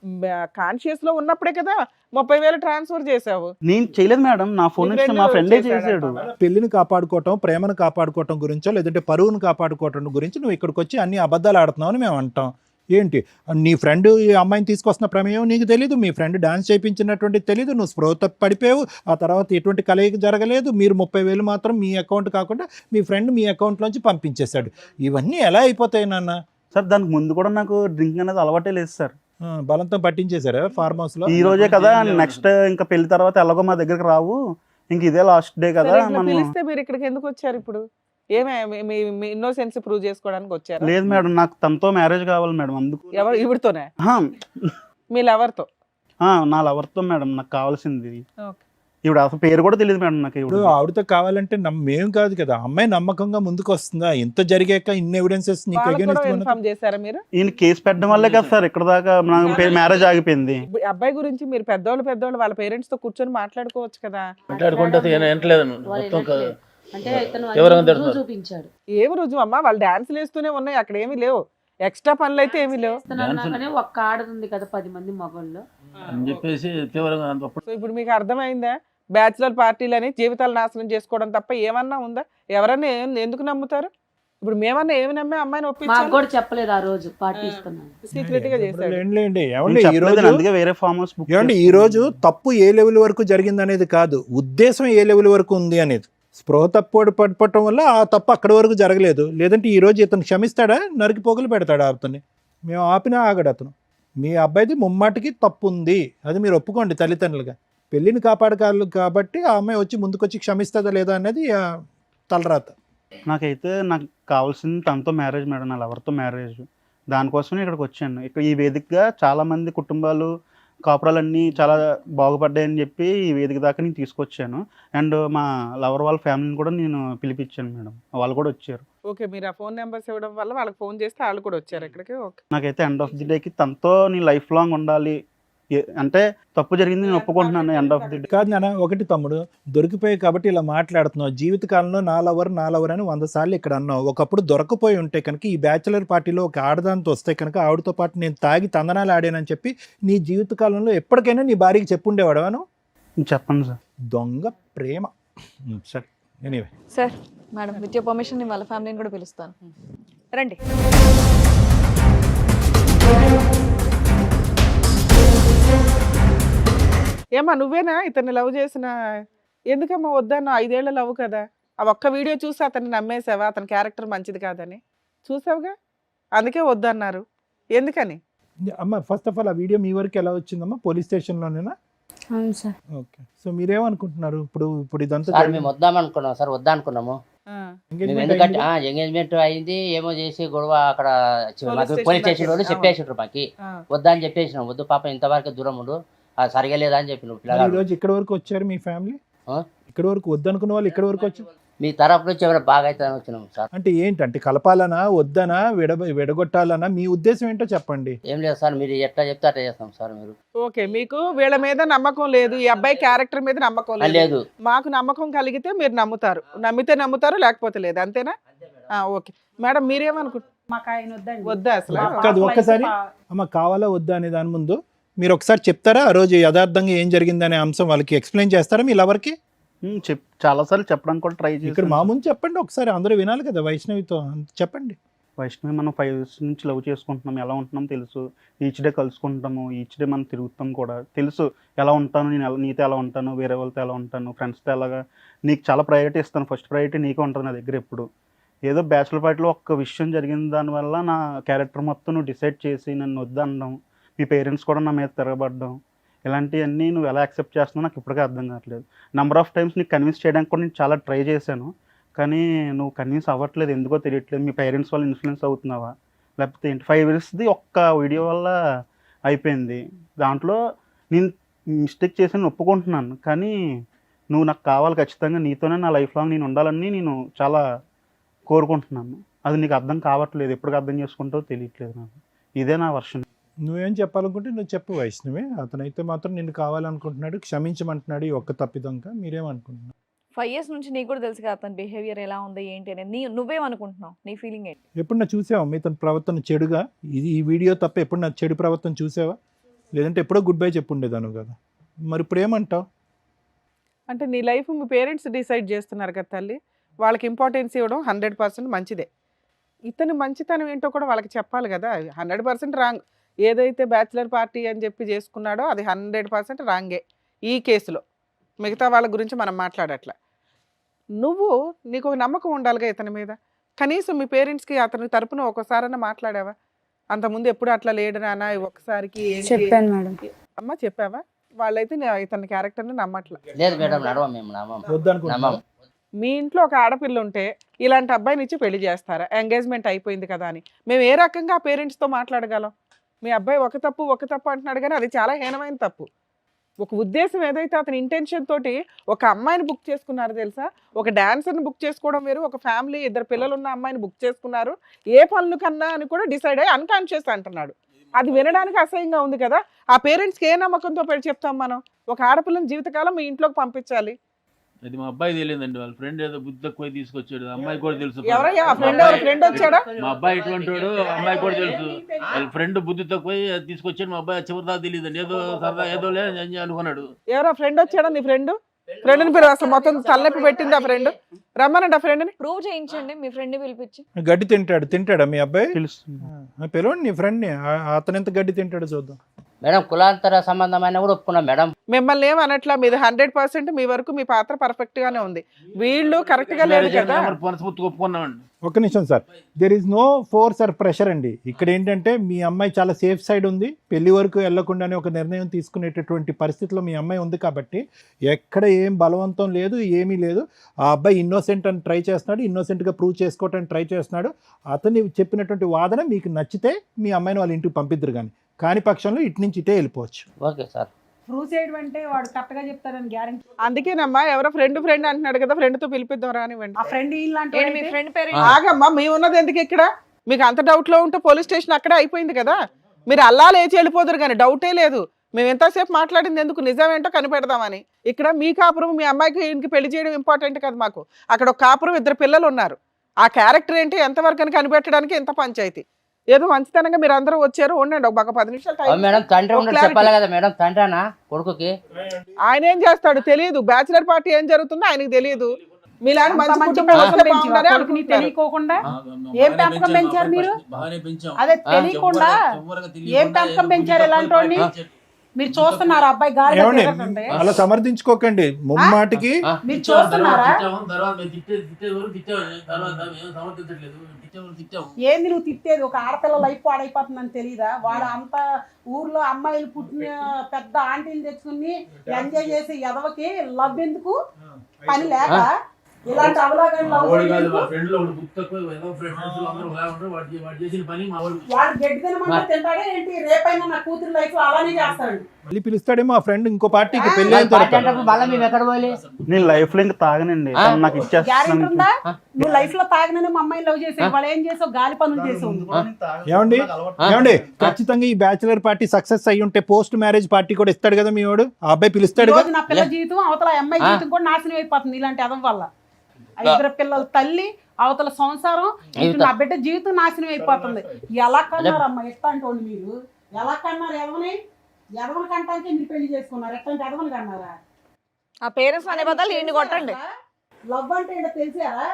కాన్షియస్ లో ఉన్నప్పుడే కదా 30,000 ట్రాన్స్ఫర్ చేసావు. నేను చేయలేదు మేడం, నా ఫోన్ నీ నుంచి friend మా ఫ్రెండే చేశాడట. చేసాడు. పెళ్లిని కాపాడుకోవటం, ప్రేమను కాపాడుకోవటం గురించో లేదంటే పరువును కాపాడుకోవటం గురించి నువ్వు ఇక్కడికి వచ్చి అన్ని అబద్ధాలు ఆడుతున్నావు అని మేము అంటాం. ఏంటి నీ ఫ్రెండ్ ఈ అమ్మాయిని తీసుకొస్తున్న ప్రమేయం నీకు తెలీదు, మీ ఫ్రెండ్ డాన్స్ చేయించినటువంటి తెలీదు, నువ్వు స్పృహ తప్పి పడిపోయావు, ఆ తర్వాత ఎటువంటి కలయిక జరగలేదు, మీరు 30,000 మాత్రం మీ అకౌంట్ కాకుండా మీ ఫ్రెండ్ మీ అకౌంట్లోంచి పంపించేశాడు. ఇవన్నీ ఎలా అయిపోతాయి నాన్న? సార్ దానికి ముందు కూడా నాకు డ్రింక్ అనేది అలవాటే లేదు సార్. బలంతో పట్టించేశారా ఫార్మ్ హౌస్ లో? ఈ రోజే కదా, నెక్స్ట్ ఇంకా పెళ్లి తర్వాత ఎలాగో మా దగ్గరికి రావు, ఇంక ఇదే లాస్ట్ డే కదా సరే, ఇట్లా మనం. పిలిస్తే మీరు ఇక్కడికి ఎందుకు వచ్చారు ఇప్పుడు? ఏమే మీ ఇన్నోసెన్స్ ప్రూవ్ చేసుకోవడానికి వచ్చారు? లేదు మేడం, నాకు తనతో మ్యారేజ్ కావాలి మేడం, అందుకు. ఎవరు ఇవిడితోనే? ఆహా, మీ లవర్తో? నా లవర్తో మేడం నాకు కావాల్సింది. ఓకే. ఇప్పుడు అసలు పేరు కూడా తెలియదు మేడం నాకు. ఇప్పుడు ఇప్పుడు ఆవిడతో కావాలంటే మేం కాదు కదా, అమ్మాయి నమ్మకంగా ముందుకు వస్తుందా? ఇంత జరిగాక ఇన్ని ఎవిడెన్సెస్ నీకు వాళ్ళకు కూడా against ఇన్ఫార్మ్ చేశారా మీరు? ఈయన కేసు పెట్టడం వల్లే కదా సార్ ఇక్కడ దాకా మ్యారేజ్ ఆగిపోయింది. ఇప్పుడు అబ్బాయి గురించి మీరు పెద్దోళ్ళు వాళ్ళ పేరెంట్స్ తో కూర్చొని మాట్లాడుకోవచ్చు కదా. మాట్లాడుకుంటే వినట్లేదు మొత్తం అంటే ఇతను ఎవరైనా అన్ని తిడుతున్నారు. రుజువు చూపించాడు. ఏమి రుజువు అమ్మా, వాళ్ళు డాన్సులు వేస్తూనే ఉన్నాయి, అక్కడ ఏమీ లేవు, ఎక్స్ట్రా పనులు అయితే ఏమీ లేవు. ఇతను నాకనే ఒక్క ఆడది ఉంది కదా 10 మంది మగళ్ళు. అని చెప్పేసి తీవ్రంగా అప్పుడు సో ఇప్పుడు మీకు అర్థమైందా? బ్యాచులర్ పార్టీలని జీవితాలు నాశనం చేసుకోవడం తప్ప ఏమన్నా ఉందా? ఎవరన్నా ఎందుకు నమ్ముతారు? ఇప్పుడు మేమన్నా ఏమి నమ్మే అమ్మాయిని మాకు ఒప్పించాలి? కూడా చెప్పలేదు ఆ రోజు పార్టీ ఇస్తున్నాను. సీక్రెట్ గా చేశాడు. లేండి. నేను ఏమండి ఈ చెప్పలేదు, రోజు అందుకే వేరే ఫామ్ హౌస్ బుక్ ఏమండి ఈ రోజు తప్పు ఏ లెవెల్ వరకు జరిగింది అనేది కాదు, ఉద్దేశం ఏ లెవెల్ వరకు ఉంది అనేది. స్పృహ తప్పు పడిపోవటం వల్ల ఆ తప్పు అక్కడి వరకు జరగలేదు. లేదంటే ఈ రోజు ఇతను క్షమిస్తాడా, నరికి పోగులు పెడతాడా అతన్ని? మేము ఆపినా ఆగడు అతను. మీ అబ్బాయిది ముమ్మాటికి తప్పు ఉంది, అది మీరు ఒప్పుకోండి తల్లిదండ్రులుగా. పెళ్ళిని కాపాడకాలి కాబట్టి ఆ అమ్మాయి వచ్చి ముందుకొచ్చి క్షమిస్తుందా లేదా అనేది తలరాత. నాకైతే నాకు కావాల్సింది తనతో మ్యారేజ్ మేడం, నా లవర్తో మ్యారేజ్. దానికోసమే ఇక్కడికి వచ్చాను. ఇక్కడ ఈ వేదికగా చాలా మంది కుటుంబాలు కాపురాలన్నీ చాలా బాగుపడ్డాయని చెప్పి ఈ వేదిక దాకా నేను తీసుకొచ్చాను. అండ్ మా లవర్ వాళ్ళ ఫ్యామిలీని కూడా నేను పిలిపించాను మేడం, వాళ్ళు కూడా వచ్చారు. ఓకే, మీరు ఆ ఫోన్ నెంబర్స్ ఇవ్వడం వల్ల వాళ్ళకి ఫోన్ చేస్తే వాళ్ళు కూడా వచ్చారు ఇక్కడికి. ఓకే. నాకైతే ఎండ్ ఆఫ్ ది డేకి తనతో నేను లైఫ్ లాంగ్ ఉండాలి. అంటే తప్పు జరిగింది నేను ఒప్పుకుంటున్నాను. ఎండ్ ఆఫ్ ది డే కాదు నాన్న, ఒకటి తమ్ముడు దొరికిపోయి కాబట్టి ఇలా మాట్లాడుతున్నావు. జీవితకాలంలో నా లవర్ అని 100 సార్లు ఇక్కడ అన్నావు. ఒకప్పుడు దొరకపోయి ఉంటే కనుక ఈ బ్యాచులర్ పార్టీలో ఒక ఆడదాంతో వస్తే కనుక ఆవిడతో పాటు నేను తాగి తందనాలు ఆడానని చెప్పి నీ జీవితకాలంలో ఎప్పటికైనా నీ భార్యకి చెప్పుండేవాడవాను? చెప్పండి సార్. దొంగ ప్రేమ. సరే anyway sir, madam with your permission నేను వాళ్ళ ఫ్యామిలీని కూడా పిలుస్తాను. రండి. ఏమ్మా నువ్వేనా ఇతన్ని లవ్ చేసిన? ఎందుకమ్మా వద్దన్నా? 5 ఏళ్ల లవ్ కదా. ఆ ఒక్క వీడియో చూసి అతన్ని నమ్మేసావా? అతని క్యారెక్టర్ మంచిది కాదని చూసావుగా, అందుకే వద్దన్నారు. ఎందుకని? అమ్మ ఫస్ట్ ఆఫ్ ఆల్ ఆ వీడియో మీ వరకు ఎలా వచ్చిందమ్మా? పోలీస్ స్టేషన్లోనేనా? అవును సార్. ఓకే. సో మీరేమనుకుంటున్నారు ఇప్పుడు ఇదంతా సార్? మేము వద్దామనుకున్నాం సార్, వద్దనుకున్నాము. ఆ, మేము engagement ఎందుకంటే అయింది? ఎంగేజ్మెంట్ అయింది, ఏమో చేసి గొడవ అక్కడ Police పోలీస్ station స్టేషన్ వాళ్ళు దగ్గర. చెప్పేసిండ్రు మాకి. ఆ. వద్దని చెప్పేసినాం, వద్దు పాప ఇంతవరకు దూరం ఉండు, అది సరిగా లేదా అని చెప్పిన మరి ఈ పిల్లగాడు. రోజు ఇక్కడ వరకు వచ్చారు మీ ఫ్యామిలీ? ఆ? ఇక్కడ వరకు వద్దనుకున్న వాళ్ళు ఇక్కడ వరకు వచ్చి మీ తరపు నుంచి ఏమైనా బాగా అవుతుందని వచ్చినాం సార్. అంటే ఏంటంటే కలపాలనా వద్దనా విడగొట్టాలనా మీ ఉద్దేశం ఏంటో చెప్పండి. ఏం లేదు సార్, మీరు ఎట్లా చెప్తే అట్లా చేస్తాం సార్. మీరు ఓకే, మీకు వీళ్ళ మీద నమ్మకం లేదు, ఈ అబ్బాయి క్యారెక్టర్ మీద నమ్మకం లేదు. లేదు. మాకు నమ్మకం కలిగితే మీరు నమ్ముతారు, నమ్మితే నమ్ముతారు, లేకపోతే లేదు, అంతేనా? ఓకే మేడం, మీరేమనుకుంటున్నారు? మాకు ఆయన వద్దండి. వద్దా అసలు? కాదు, ఒక్కసారి అమ్మ కావాలా వద్దా అనే దాని ముందు మీరు ఒకసారి చెప్తారా ఆ రోజు యథార్థంగా ఏం జరిగిందనే అంశం వాళ్ళకి ఎక్స్ప్లెయిన్ చేస్తారా మీ లవర్కి? చాలాసార్లు చెప్పడానికి కూడా ట్రై ఇక్కడ మా ముందు చెప్పండి ఒకసారి, అందరూ వినాలి కదా వైష్ణవితో, చెప్పండి. వైష్ణవి మనం 5 years నుంచి లవ్ చేసుకుంటున్నాం, ఎలా ఉంటున్నాం తెలుసు, ఈచ్ డే కలుసుకుంటాము, ఈచ్ డే మనం తిరుగుతాం కూడా తెలుసు, ఎలా ఉంటాను నేను, నీతో ఎలా ఉంటాను, వేరే వాళ్ళతో ఎలా ఉంటాను, ఫ్రెండ్స్తో ఎలాగా, నీకు చాలా ప్రయారిటీ ఇస్తాను, ఫస్ట్ ప్రయారిటీ నీకే ఉంటుంది నా దగ్గర ఎప్పుడు. ఏదో బ్యాచులర్ పార్టీలో ఒక్క విషయం జరిగిన దానివల్ల నా క్యారెక్టర్ మొత్తం నువ్వు డిసైడ్ చేసి నన్ను వద్దనడం, మీ పేరెంట్స్ కూడా నా మీద తిరగబడ్డం, ఇలాంటివన్నీ నువ్వు ఎలా యాక్సెప్ట్ చేస్తున్నావు నాకు ఇప్పటికే అర్థం కావట్లేదు. నెంబర్ ఆఫ్ టైమ్స్ నీకు కన్విన్స్ చేయడానికి కూడా నేను చాలా ట్రై చేశాను, కానీ నువ్వు కన్విన్స్ అవ్వట్లేదు, ఎందుకో తెలియట్లేదు. మీ పేరెంట్స్ వల్ల ఇన్ఫ్లుయెన్స్ అవుతున్నావా లేకపోతే ఏంటి? 5 yearsది ఒక్క వీడియో వల్ల అయిపోయింది. దాంట్లో నేను మిస్టేక్ చేసి ఒప్పుకుంటున్నాను, కానీ నువ్వు నాకు కావాలి ఖచ్చితంగా, నీతోనే నా లైఫ్ లాంగ్ నేను ఉండాలని నేను చాలా కోరుకుంటున్నాను. అది నీకు అర్థం కావట్లేదు, ఎప్పటికి అర్థం చేసుకుంటావో తెలియట్లేదు నాకు. ఇదే నా వర్షన్. నువ్వేం చెప్పాలనుకుంటే నువ్వు చెప్పు వైష్ణవి. అతనైతే మాత్రం నిన్ను కావాలనుకుంటున్నాడు, క్షమించమంటున్నాడు ఈ ఒక్క తప్పిదంక. మీరేమనుకుంటున్నావు? 5 years నుంచి నీకు కూడా తెలుసు కదా అతని బిహేవియర్ ఎలా ఉంది ఏంటి అనేది. నువ్వేమనుకుంటున్నావు? నీ ఫీలింగ్ ఏంటి? ఎప్పుడన్నా చూసావా మీ తన ప్రవర్తన చెడుగా? ఈ వీడియో తప్ప ఎప్పుడన్నా చెడు ప్రవర్తన చూసావా? లేదంటే ఎప్పుడో గుడ్ బై చెప్పుండేదాను కదా, మరి ఇప్పుడు ఏమంటావు? అంటే నీ లైఫ్ మీ పేరెంట్స్ డిసైడ్ చేస్తున్నారు కదా తల్లి, వాళ్ళకి ఇంపార్టెన్స్ ఇవ్వడం 100% మంచిదే. ఇతని మంచితనం ఏంటో కూడా వాళ్ళకి చెప్పాలి కదా. 100% రాంగ్. ఏదైతే బ్యాచిలర్ పార్టీ అని చెప్పి చేసుకున్నాడో అది 100% రాంగే ఈ కేసులో. మిగతా వాళ్ళ గురించి మనం మాట్లాడట్లా. నీకు ఒక నమ్మకం ఉండాలిగా ఇతని మీద. కనీసం మీ పేరెంట్స్కి అతని తరపున ఒకసారైనా మాట్లాడావా? అంతకుముందు ఎప్పుడు అట్లా లేడు నాన్న, ఒకసారికి చెప్పాను మేడం. అమ్మ చెప్పావా? వాళ్ళైతే ఇతని క్యారెక్టర్ని నమ్మట్లా. లేదు మేడం, నడవం మేము వద్దనుకుంటున్నావా? మీ ఇంట్లో ఒక ఆడపిల్ల ఉంటే ఇలాంటి అబ్బాయిని ఇచ్చి పెళ్లి చేస్తారా? ఎంగేజ్మెంట్ అయిపోయింది కదా అని మేము ఏ రకంగా ఆ పేరెంట్స్తో మాట్లాడగలం? మీ అబ్బాయి ఒక తప్పు అంటున్నాడు, కానీ అది చాలా హీనమైన తప్పు. ఒక ఉద్దేశం ఏదైతే అతని ఇంటెన్షన్ తోటి ఒక అమ్మాయిని బుక్ చేసుకున్నారు తెలుసా, ఒక డాన్సర్ని బుక్ చేసుకోవడం వేరు, ఒక ఫ్యామిలీ 2 పిల్లలు ఉన్న అమ్మాయిని బుక్ చేసుకున్నారు, ఏ పనులు కన్నా అని కూడా డిసైడ్ అయ్యి అన్కాన్షియస్ అంటున్నాడు. అది వినడానికి అసహ్యంగా ఉంది కదా. ఆ పేరెంట్స్కి ఏ నమ్మకంతో పెళ్లి చెప్తాం మనం? ఒక ఆడపిల్లని జీవితకాలం మీ ఇంట్లోకి పంపించాలి. అది మా అబ్బాయి తెలియదండి, వాళ్ళ ఫ్రెండ్ ఏదో బుద్ధి తక్కువ తీసుకొచ్చాడు, అమ్మాయి కూడా తెలుసు. ఎవరయ్యా ఆ ఫ్రెండ్? ఫ్రెండ్ వచ్చాడా? మా అబ్బాయి ఎటువంటి వాడు అమ్మాయి కూడా తెలుసు. వాళ్ళ ఫ్రెండ్ బుద్ధి తక్కువ తీసుకొచ్చాడు, మా అబ్బాయి చివరి దాకా తెలియదండి, ఏదో సరదా ఏదో లేదు అనుకున్నాడు. ఎవరో ఫ్రెండ్ వచ్చాడా? నీ ఫ్రెండ్ని పేరు అసలు మొత్తం తలనొప్పి పెట్టింది ఆ ఫ్రెండ్. రమ్మనండి ఆ ఫ్రెండ్ని. ప్రూవ్ చేయించండి మీ ఫ్రెండ్ని పిలిపించి. గడ్డి తింటాడా మీ అబ్బాయి? తెలుస్తుంది. పిలవండి నీ ఫ్రెండ్ని, అతను ఎంత గడ్డి తింటాడో చూద్దాం. మేడం. కులాంతర సంబంధమైన కూడా ఒప్పుకున్నాం మేడం. మిమ్మల్ని ఏమనట్లా, మీది 100% మీ వరకు మీ పాత్ర పర్ఫెక్ట్ గానే ఉంది. వీళ్ళు కరెక్ట్ గా లేదు కదా. ఒప్పుకున్నామండి. ఒక్క నిమిషం sir, there is no force or pressure అండి. ఇక్కడ ఏంటంటే మీ అమ్మాయి చాలా సేఫ్ సైడ్ ఉంది, పెళ్లి వరకు వెళ్లకుండానే ఒక నిర్ణయం తీసుకునేటటువంటి పరిస్థితిలో మీ అమ్మాయి ఉంది కాబట్టి ఎక్కడ ఏం బలవంతం లేదు, ఏమీ లేదు. ఆ అబ్బాయి ఇన్నోసెంట్ అని ట్రై చేస్తున్నాడు, ఇన్నోసెంట్గా ప్రూవ్ చేసుకోవటానికి ట్రై చేస్తున్నాడు. అతన్ని చెప్పినటువంటి వాదన మీకు నచ్చితే మీ అమ్మాయిని వాళ్ళ ఇంటికి పంపిద్దరు, కాని పక్షంలో ఇటు నుంచి ఇటే వెళ్ళిపోవచ్చు. Okay sir. ప్రూవ్ చేయడం అంటే వాడు కరెక్ట్ గా చెప్తారని గ్యారెంటీ. అందుకేనమ్మా ఎవరో ఫ్రెండ్ అంటున్నాడు కదా, ఫ్రెండ్ తో పిలిపిద్దాం రానివ్వండి. ఆ ఫ్రెండ్ మీ ఫ్రెండ్ పేరు ఆగమ్మా, మేము ఉన్నది ఎందుకు ఇక్కడ? మీకు అంత డౌట్ లో ఉంటే పోలీస్ స్టేషన్ అక్కడే అయిపోయింది కదా. మీరు అల్లా లేచి వెళ్ళిపోదురు కానీ డౌటే లేదు. మేము ఎంతసేపు మాట్లాడింది ఎందుకు, నిజమేంటో కనిపెడదామని. ఇక్కడ మీ కాపురం, మీ అమ్మాయికి ఇంటికి పెళ్లి చేయడం ఇంపార్టెంట్ కదా మాకు. అక్కడ ఒక కాపురం, 2 పిల్లలు ఉన్నారు. ఆ క్యారెక్టర్ ఏంటి ఎంతవరకు అని కనిపెట్టడానికి ఎంత పంచాయతీ. ఏదో మంచితనంగా మీరు అందరూ వచ్చారు, ఉండండి ఒక 10 నిమిషాలు మేడం. తండ్రి చెప్పాలి కదా మేడం, తండ్రినా కొడుకుకి ఆయన ఏం చేస్తాడు తెలియదు. బ్యాచిలర్ పార్టీ ఏం జరుగుతుందో ఆయనకు తెలియదు. మీలాంటి తెలియకోకుండా ఏం పెంపకం పెంచారు మీరు? అదే తెలియకుండా ఏం పెంపకం పెంచారు ఇలాంటి వాడిని? మీరు చూస్తున్నారు అబ్బాయి గాలి అలా సమర్థించుకోకండి ముమ్మాటికి. మీరు చూస్తున్నారా? ఏంది నువ్వు తిట్టేది? ఒక ఆడపిల్ల లైఫ్ పాడైపోతుందని తెలియదా? వాడు అంత ఊర్లో అమ్మాయిలు పుట్టిన పెద్ద ఆంటీలు తెచ్చుకుని ఎంజాయ్ చేసి ఎదవకి లవ్ ఎందుకు? పని లేక ఇలాంటి అవలాగా మా వాడు కాదు, మా ఫ్రెండ్లో ఒకడు బుక్ తక్కువ, ఏదో ఫ్రెండ్స్ అందరూ ఒకలా ఉంటారు. వాడు చేసిన పని మా వాడు వాడు గడ్డి తినమంటే తింటాడే ఏంటి? రేపైనా నా కూతురు లైఫ్ లో అలానే చేస్తాడు. మళ్ళీ పిలుస్తాడేమో ఆ ఫ్రెండ్ ఇంకో పార్టీకి పెళ్లి అయిన పార్టీ తర్వాత. అంటే మళ్ళీ మేము ఎక్కడ పోవాలి? నేను లైఫ్ లో ఇంకా తాగనండి, తను నాకు గ్యారెంటీ ఇచ్చేస్తాను. ఉందా? నువ్వు లైఫ్ లో తాగిననే మా అమ్మాయిని లవ్ చేసావు, వాళ్ళు ఏం చేసావు? గాలి పనులు చేసావు. ఏమండి ఖచ్చితంగా ఈ బ్యాచిలర్ పార్టీ సక్సెస్ అయ్యి ఉంటే పోస్ట్ మ్యారేజ్ పార్టీ కూడా ఇస్తాడు కదా మీ వాడు, ఆ అబ్బాయి పిలుస్తాడు రోజు నా పిల్ల జీవితం అవతల అమ్మాయి జీవితం కూడా నాశనం అయిపోతుంది ఇలాంటి అదం వల్ల. ఇద్దరు పిల్లల తల్లి, అవతల సంసారం, ఇటు నా బిడ్డ జీవితం నాశనం అయిపోతుంది. ఎలా కన్నారమ్మా ఎట్లాంటి మీరు? ఎలా కన్నారు? ఎదవని కంటానికి మీరు పెళ్లి చేసుకున్నారు, ఎట్లాంటి ఎదవని కన్నారా? ఆ పేరెంట్స్ అనే బదులు ఈయన్ని కొట్టండి. లవ్ అంటే ఏంటో తెలిసారా?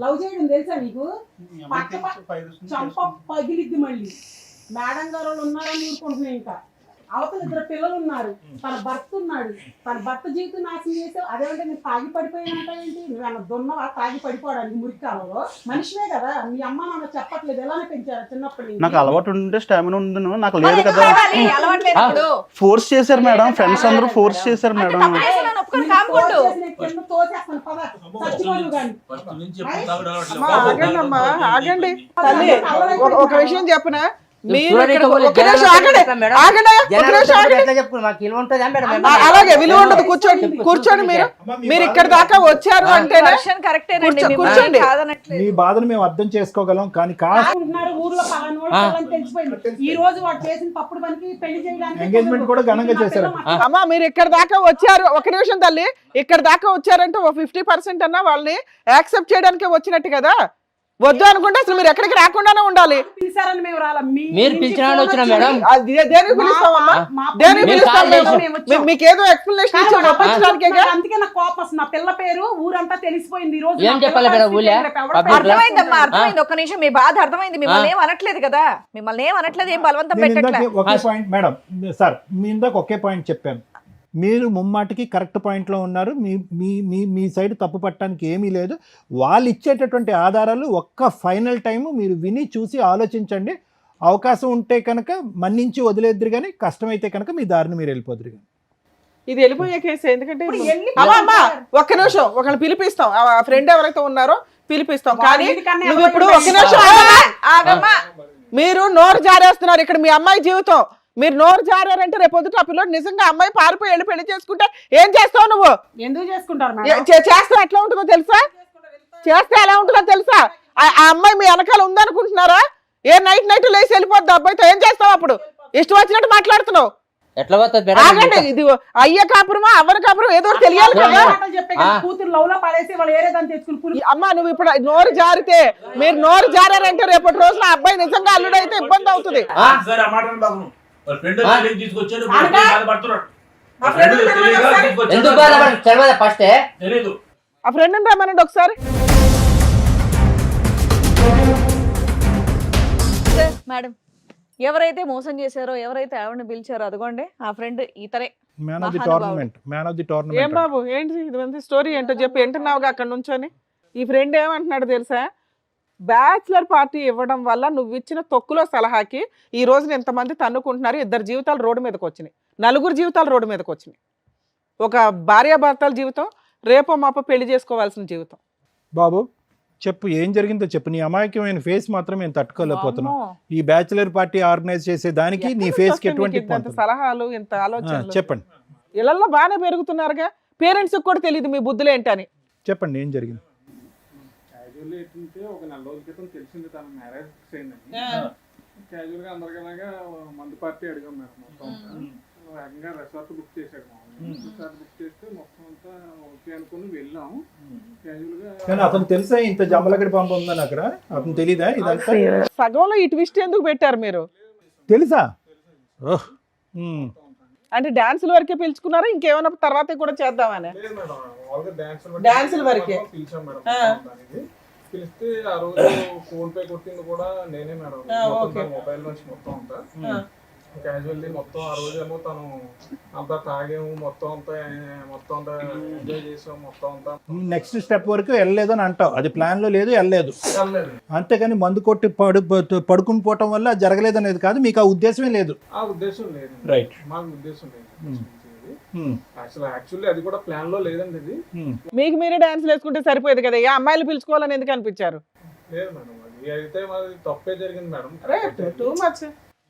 లవ్ చేయడం తెలుసా నీకు? చంప పగిలిద్ది మళ్ళీ. మేడం గారు వాళ్ళు ఉన్నారని ఊరుకుంటున్నాయి. ఇంకా అవతల ఇద్దరు పిల్లలు ఉన్నారు, తన భర్త ఉన్నాడు, తన భర్త జీవితం నాశనం చేసావు. అదేమంటే నేను తాగి పడిపోయినంటావేంటి? నువ్వేమన్నా దున్నవా తాగి పడిపోవడానికి? మురికాలలో మనిషివే కదా, మీ అమ్మ నాన్న చెప్పట్లేదు ఎలానే పెంచారా చిన్నప్పటి నుంచి? నాకు అలవాటు ఉంటే స్టామినా ఉంది, నాకు లేదు కదా. అలవాట్లేదు. ఫోర్స్ చేశారు మేడం, ఫ్రెండ్స్ అందరూ ఫోర్స్ చేశారు మేడం. తోసేస్తాను పద, చచ్చిపోను కానీ. ఫస్ట్ నుంచి ఎప్పుడు తాగడం అలవాటు అమ్మా, లేదు. ఆగండి అమ్మా, ఆగండి తల్లి. ఒక విషయం చెప్పనా? మీరు చూడండి, ఇక్కడ- ఇక్కడ ఒక నిమిషం ఆగండి, మేడం. ఆగండి, ఒక నిమిషం ఆగండి. ఎట్లా చెప్పు, మాకు విలువ ఉంటుందా మేడం? అలాగే విలువ ఉండదు, కూర్చోండి కూర్చోండి. మీరు ఇక్కడ దాకా వచ్చారు అంటే కూర్చోండి. మీ బాధను మేము అర్థం చేసుకోగలం, కానీ కాస్త అనుకుంటున్నారు ఊర్లో పలానా వాళ్ళు పలానా తెలిసిపోయింది. ఈ రోజు వాడు చేసిన తప్పుడు పనికి పెళ్లి చేయడానికి ఎంగేజ్మెంట్ కూడా ఘనంగా చేశారు. అమ్మా మీరు ఇక్కడ దాకా వచ్చారు, ఒక నిమిషం తల్లి, ఇక్కడ దాకా వచ్చారంటే ఓ 50% అన్నా వాళ్ళని యాక్సెప్ట్ చేయడానికి వచ్చినట్టు కదా. వద్దు అనుకుంటే అసలు మీరు ఎక్కడికి రాకుండానే ఉండాలి. పిలిచారని మేము రాలా. మీరు పిలిచినా వచ్చినా మేడం. దేనికి పిలుస్తామమ్మా? దేనికి పిలుస్తాం మేము? మీకేదో ఎక్స్ప్లెనేషన్ ఇచ్చి పంపించడానికే. అందుకే నాకు కోపం వస్తుంది. నా పిల్ల పేరు ఊరంతా తెలిసిపోయింది. ఈ రోజు ఏం చెప్పాలి మేడం? ఊళ్ళే అర్థమైందమ్మా, అర్థమైంది. ఒక్క నిమిషం, మీ బాధ అర్థమైంది. మిమ్మల్ని ఏం అనట్లేదు కదా, మిమ్మల్ని ఏం అనట్లేదు, ఏం బలవంతం నేను ఇందాక పెట్టట్లేదు. ఒకే పాయింట్ మేడం సార్, మీ ఇందాక ఒకే పాయింట్ చెప్పాను. మీరు ముమ్మాటికి కరెక్ట్ పాయింట్లో ఉన్నారు. మీ మీ మీ మీ సైడ్ తప్పు పట్టడానికి ఏమీ లేదు. వాళ్ళు ఇచ్చేటటువంటి ఆధారాలు ఒక్క ఫైనల్ టైము మీరు విని చూసి ఆలోచించండి. అవకాశం ఉంటే కనుక మన్నించి వదిలేద్దరు, కానీ కష్టమైతే కనుక మీ దారిని మీరు వెళ్ళిపోదురు. కానీ ఇది వెళ్ళిపోయే కేసు. ఎందుకంటే అమ్మా ఒక్క నిమిషం, ఒకళ్ళు పిలిపిస్తాం, ఆ ఫ్రెండ్ ఎవరైతే ఉన్నారో పిలిపిస్తాం. కానీ నువ్వు ఇప్పుడు ఒక్క నిమిషం ఆగమ్మా. మీరు నోరు జారేస్తున్నారు. ఇక్కడ మీ అమ్మాయి జీవితం, మీరు నోరు జారారంటే రేపు పొద్దుట ఆ పిల్లడు నిజంగా అమ్మాయి పారిపోయి వెళ్ళి పెళ్లి చేసుకుంటే ఏం చేస్తావు నువ్వు? ఎందుకు చేసుకుంటారు? చేస్తే ఎట్లా ఉంటుందో తెలుసా? చేస్తే ఎలా ఉంటుందో తెలుసా? ఆ అమ్మాయి మీ వెనకాల ఉందనుకుంటున్నారా? నైట్ లేసి వెళ్ళిపోద్ది అబ్బాయితో. ఏం చేస్తావు అప్పుడు? ఇష్టం వచ్చినట్టు మాట్లాడుతున్నావు. ఎట్లా పోతుంది? ఆగండి, ఇది అయ్య కాపురమా అవ్వని కాపురం ఏదో తెలియాలి కదా. కూతురు లవ్ లో పడేసి వాళ్ళు ఏరేదాన్ని తెచ్చుకుని అమ్మా నువ్వు ఇప్పుడు నోరు జారితే, మీరు నోరు జారారంటే రేపటి రోజున అబ్బాయి నిజంగా అల్లుడు అయితే ఇబ్బంది అవుతుంది. సరే, ఆ మాట బాబు. వాళ్ళ ఫ్రెండ్ తీసుకొచ్చాడు, బాధపడుతున్నాడు. ఆ ఫ్రెండ్ ఎందుకు బాధపడ ఫస్టే తెలీదు. ఆ ఫ్రెండ్ రమ్మనండి ఒకసారి. మేడం, ఎవరైతే మోసం చేశారో, ఎవరైతే ఆవిడని పిలిచారో అదిగోండి ఆ ఫ్రెండ్ ఇతరే. Man of the tournament, man of the ఏం టోర్నమెంట్. బాబు ఏంటి ఇది స్టోరీ ఏంటో చెప్పి వింటున్నావుగా అక్కడ నుంచొని. ఈ ఫ్రెండ్ ఏమంటున్నాడు తెలుసా? బ్యాచిలర్ పార్టీ ఇవ్వడం వల్ల నువ్వు ఇచ్చిన తొక్కులో సలహాకి ఈ రోజున ఎంతమంది తన్నుకుంటున్నారు. 2 జీవితాలు రోడ్డు మీదకి వచ్చినాయి, 4 జీవితాలు రోడ్డు మీదకి వచ్చినాయి. ఒక భార్యాభర్తల జీవితం, రేపో మాపో పెళ్లి చేసుకోవాల్సిన జీవితం. బాబు చెప్పు, ఏం జరిగిందో చెప్పు. నీ అమాయకమైన ఫేస్ మాత్రం మేము తట్టుకోలేకపోతున్నాం. ఈ బ్యాచిలర్ పార్టీ ఆర్గనైజ్ చేసే దానికి నీ ఫేస్ కి ఎటువంటి ఇంత సలహాలు, ఇంత ఆలోచనలు? చెప్పండి. ఇళ్లలో బాగానే పెరుగుతున్నారుగా, పేరెంట్స్ కూడా తెలియదు మీ బుద్ధులు ఏంటని. చెప్పండి ఏం జరిగింది. ఏంటంటే ఒక 4 రోజుల క్రితం తెలిసింది తన మ్యారేజ్ ఫిక్స్ అయిందని. క్యాజువల్ గా అందరికలాగా మందు పార్టీ అడిగాం మేడం. మొత్తం ఏకంగా రిసార్ట్ బుక్ చేశాడు. రిసార్ట్ బుక్ చేస్తే మొత్తం అంతా ఓకే అనుకుని వెళ్ళాం. క్యాజువల్ గా కానీ అతను తెలుసా ఇంత జమ్మలగడి పంప ఉందని అక్కడ? అతను తెలీదా ఇదంతా? సగంలో ఈ ట్విస్ట్ ఎందుకు పెట్టారు మీరు? తెలుసా? అంటే డాన్సుల వరకే పిలుచుకున్నారా, ఇంకేమైనా తర్వాత కూడా చేద్దామని? డాన్సుల వరకే పిలిచాం మేడం. పిలిస్తే ఆ రోజు ఫోన్ పే కొట్టింది కూడా నేనే మేడం. మొబైల్ నుంచి మొత్తం అంతా క్యాజువల్లీ మొత్తం ఆ రోజు ఏమో తను అంతా తాగాము, మొత్తం అంతా ఎంజాయ్ చేసాం, మొత్తం అంతా. నెక్స్ట్ స్టెప్ వరకు వెళ్ళలేదని అంటావు, అది ప్లాన్ లో లేదు, వెళ్ళలేదు. అంతేగాని మందు కొట్టి పడుకుని పోవటం వల్ల జరగలేదు అనేది కాదు, మీకు ఆ ఉద్దేశమే లేదు. ఆ ఉద్దేశం లేదు, రైట్. మాకు ఉద్దేశం లేదు. యాక్చువల్లీ అది కూడా ప్లాన్ లో లేదండి ఇది. మీకు మీరే డాన్స్లు వేసుకుంటే సరిపోయేది కదా, ఏ అమ్మాయిలు పిలుచుకోవాలని ఎందుకు అనిపించారు? లేదు మేడం, అది అయితే మరి తప్పే జరిగింది మేడం. Too much.